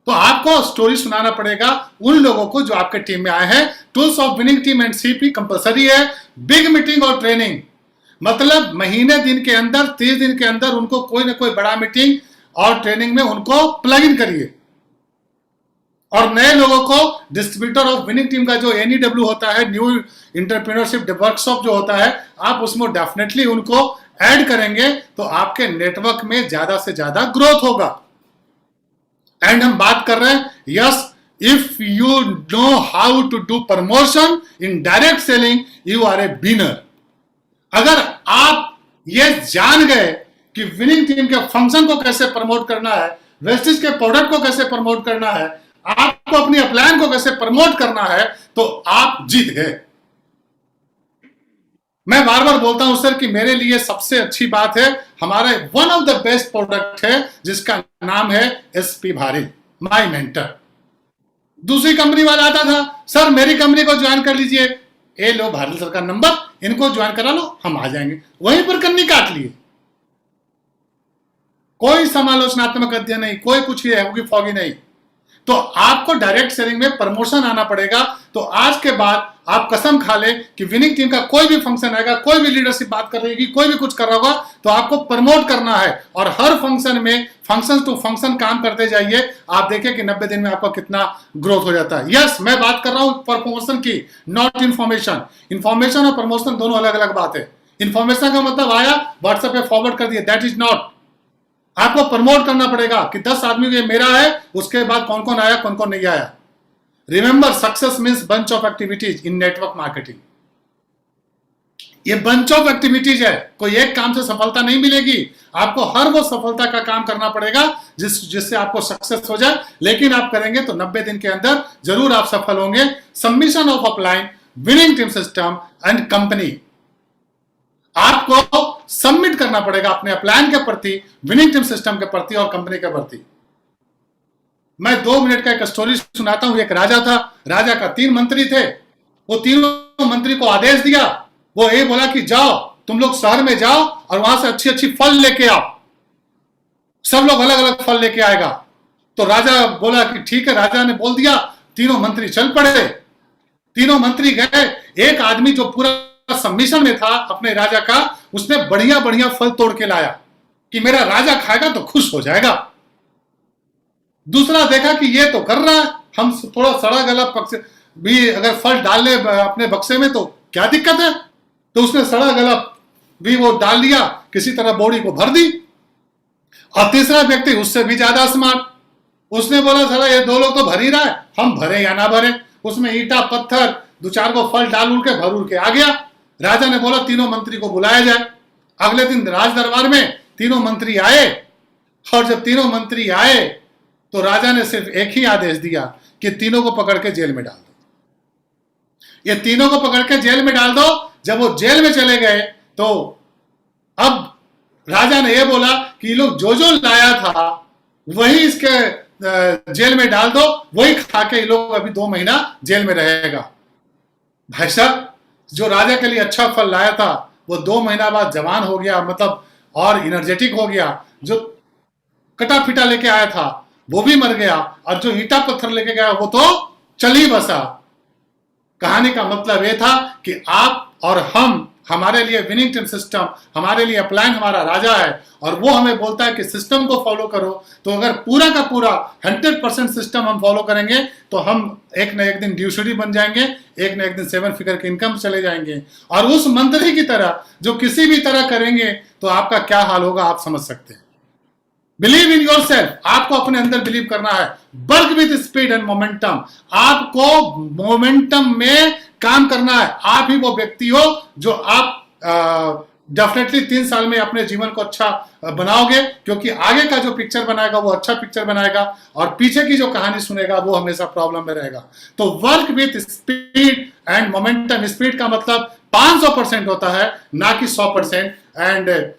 तो आपको स्टोरी सुनाना पड़ेगा उन लोगों को जो आपके टीम में आए हैं। Tools of winning team and CP compulsory है। बिग मीटिंग और ट्रेनिंग, मतलब महीने दिन के अंदर, 30 दिन के अंदर उनको कोई ना कोई बड़ा मीटिंग और ट्रेनिंग में उनको प्लग इन करिए। और नए लोगों को डिस्ट्रीब्यूटर ऑफ विनिंग टीम का जो NEW होता है, न्यू इंटरप्रेन्योरशिप वर्कशॉप जो होता है, आप उसमें डेफिनेटली उनको ऐड करेंगे तो आपके नेटवर्क में ज्यादा से ज्यादा ग्रोथ होगा। एंड हम बात कर रहे हैं, yes, if you know how to do promotion in direct selling, you are a winner. अगर आप ये जान गए कि विनिंग टीम के फंक्शन को कैसे प्रमोट करना है, वेस्टेज के प्रोडक्ट को कैसे प्रमोट करना है, आपको अपनी अपलाइन को कैसे प्रमोट करना है, तो आप जीत गए। मैं बार बार बोलता हूं सर कि मेरे लिए सबसे अच्छी बात है, हमारा one of the best product है जिसका नाम है एसपी भारी, माय मेंटर। दूसरी कंपनी वाला आता था, सर मेरी कंपनी को ज्वाइन कर लीजिए, ए लो भारी सर का नंबर, इनको ज्वाइन करा लो, हम आ जाएंगे। वहीं पर कन्नी काट लिए, कोई समालोचनात्मक अध्ययन नहीं, कोई कुछ होगी फॉगी नहीं। तो आपको डायरेक्ट सेलिंग में प्रमोशन आना पड़ेगा। तो आज के बाद आप कसम खा ले कि विनिंग टीम का कोई भी फंक्शन आएगा, कोई भी लीडरशिप बात कर रही, कोई भी कुछ कर रहा होगा, तो आपको प्रमोट करना है। और हर फंक्शन में फंक्शन टू फंक्शन काम करते जाइए। आप देखिए कि 90 दिन में आपका कितना ग्रोथ हो जाता है। यस, मैं बात कर रहा हूं प्रमोशन की, नॉट इन्फॉर्मेशन। इन्फॉर्मेशन और प्रमोशन दोनों अलग अलग बात है। इन्फॉर्मेशन का मतलब आया व्हाट्सएप पे फॉरवर्ड कर दिया, दैट इज नॉट। आपको प्रमोट करना पड़ेगा कि 10 आदमी को ये मेरा है, उसके बाद कौन कौन आया, कौन कौन नहीं आया। Remember, success means bunch of activities in network marketing. ये बंच ऑफ एक्टिविटीज है, कोई एक काम से सफलता नहीं मिलेगी। आपको हर वो सफलता का काम करना पड़ेगा जिससे आपको सक्सेस हो जाए। लेकिन आप करेंगे तो 90 दिन के अंदर जरूर आप सफल होंगे। Submission of upline, winning team system and company, आपको सबमिट करना पड़ेगा अपने अपलाइन के प्रति, विनिंग टीम सिस्टम के प्रति और कंपनी के प्रति। मैं 2 मिनट का एक स्टोरी सुनाता हूं। एक राजा था, राजा का 3 मंत्री थे। वो तीनों मंत्री को आदेश दिया, वो ये बोला कि जाओ तुम लोग शहर में जाओ और वहां से अच्छी अच्छी फल लेके आओ, सब लोग अलग अलग फल लेके आएगा। तो राजा बोला कि ठीक है, राजा ने बोल दिया, तीनों मंत्री चल पड़े। तीनों मंत्री गए, एक आदमी जो पूरा सम्मिशन में था अपने राजा का, उसने बढ़िया बढ़िया फल तोड़ के लाया कि मेरा राजा खाएगा तो खुश हो जाएगा। दूसरा देखा कि ये तो कर रहा है, हम थोड़ा सड़ा गला पक्ष भी अगर फल डाल ले अपने बक्से में तो क्या दिक्कत है, तो उसने सड़ा गला भी वो डाल लिया, किसी तरह बोरी को भर दी। और तीसरा व्यक्ति उससे भी ज्यादा स्मार्ट, उसने बोला साला ये दो लोग तो भर ही रहा है, हम भरे या ना भरे। उसमें ईटा पत्थर दो चार को फल डाल उड़ के भर उड़ के आ गया। राजा ने बोला तीनों मंत्री को बुलाया जाए। अगले दिन राज दरबार में तीनों मंत्री आए, और जब तीनों मंत्री आए तो राजा ने सिर्फ एक ही आदेश दिया कि तीनों को पकड़ के जेल में डाल दो। ये तीनों को पकड़ के जेल में डाल दो। जब वो जेल में चले गए तो अब राजा ने यह बोला कि ये लोग जो जो लाया था वही इसके जेल में डाल दो, वही खा के ये लोग अभी 2 महीना जेल में रहेगा। भाई साहब, जो राजा के लिए अच्छा फल लाया था वो 2 महीना बाद जवान हो गया, मतलब और एनर्जेटिक हो गया। जो कटा फिटा लेके आया था वो भी मर गया, और जो ईटा पत्थर लेके गया वो तो चल ही बसा। कहानी का मतलब यह था कि आप और हम, हमारे लिए विनिंग टीम सिस्टम, हमारे लिए अपलाइन हमारा राजा है, और वो हमें बोलता है कि सिस्टम को फॉलो करो। तो अगर पूरा का पूरा 100% सिस्टम हम फॉलो करेंगे तो हम एक न एक दिन ड्यूशरी बन जाएंगे, एक न एक दिन 7 फिगर की इनकम चले जाएंगे। और उस मंत्री की तरह जो किसी भी तरह करेंगे तो आपका क्या हाल होगा आप समझ सकते हैं। बिलीव इन योर सेल्फ, आपको अपने अंदर बिलीव करना है। Work with speed and momentum, आपको मोमेंटम में काम करना है। आप ही वो व्यक्ति हो जो आप डेफिनेटली 3 साल में अपने जीवन को अच्छा बनाओगे, क्योंकि आगे का जो पिक्चर बनाएगा वो अच्छा पिक्चर बनाएगा, और पीछे की जो कहानी सुनेगा वो हमेशा प्रॉब्लम में रहेगा। तो work with speed and momentum, speed का मतलब 500% होता है, ना कि 100%। एंड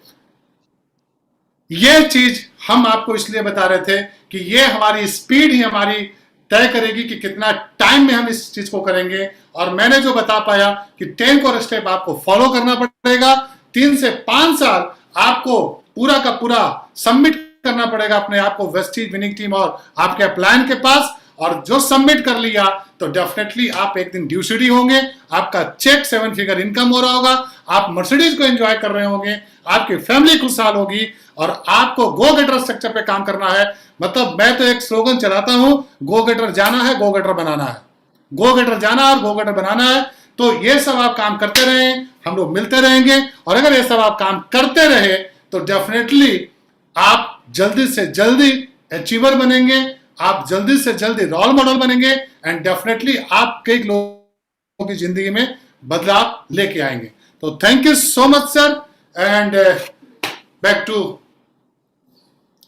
ये चीज हम आपको इसलिए बता रहे थे कि ये हमारी स्पीड ही हमारी तय करेगी कि कितना टाइम में हम इस चीज को करेंगे। और मैंने जो बता पाया कि 10 कोर स्टेप आपको फॉलो करना पड़ेगा, 3 से 5 साल आपको पूरा का पूरा सबमिट करना पड़ेगा अपने आप को वेस्टीज विनिंग टीम और आपके प्लान के पास। और जो सबमिट कर लिया तो डेफिनेटली आप एक दिन ड्यूसिटी होंगे, आपका चेक 7 फिगर इनकम हो रहा होगा, आप मर्सिडीज को एंजॉय कर रहे होंगे, आपकी फैमिली खुशहाल होगी, और आपको गो गेटर स्ट्रक्चर पे काम करना है। मतलब मैं तो एक स्लोगन चलाता हूं, गो गेटर जाना है, गो गेटर बनाना है। गो गेटर जाना और गो गेटर बनाना है। तो ये सब आप काम करते रहें, हम लोग मिलते रहेंगे, और अगर ये सब आप काम करते रहे तो डेफिनेटली आप जल्दी से जल्दी अचीवर बनेंगे, आप जल्दी से जल्दी रोल मॉडल बनेंगे, एंड डेफिनेटली आप कई लोगों की जिंदगी में बदलाव लेके आएंगे। तो thank you so much sir, and back to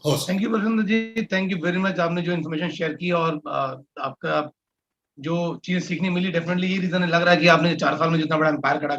host. Thank you Balwinder ji, thank you very much. आपने जो इन्फॉर्मेशन शेयर की और आपका जो चीजें सीखने मिली, डेफिनेटली ये रीजन लग रहा है कि आपने 4 साल में जितना बड़ा एम्पायर खड़ा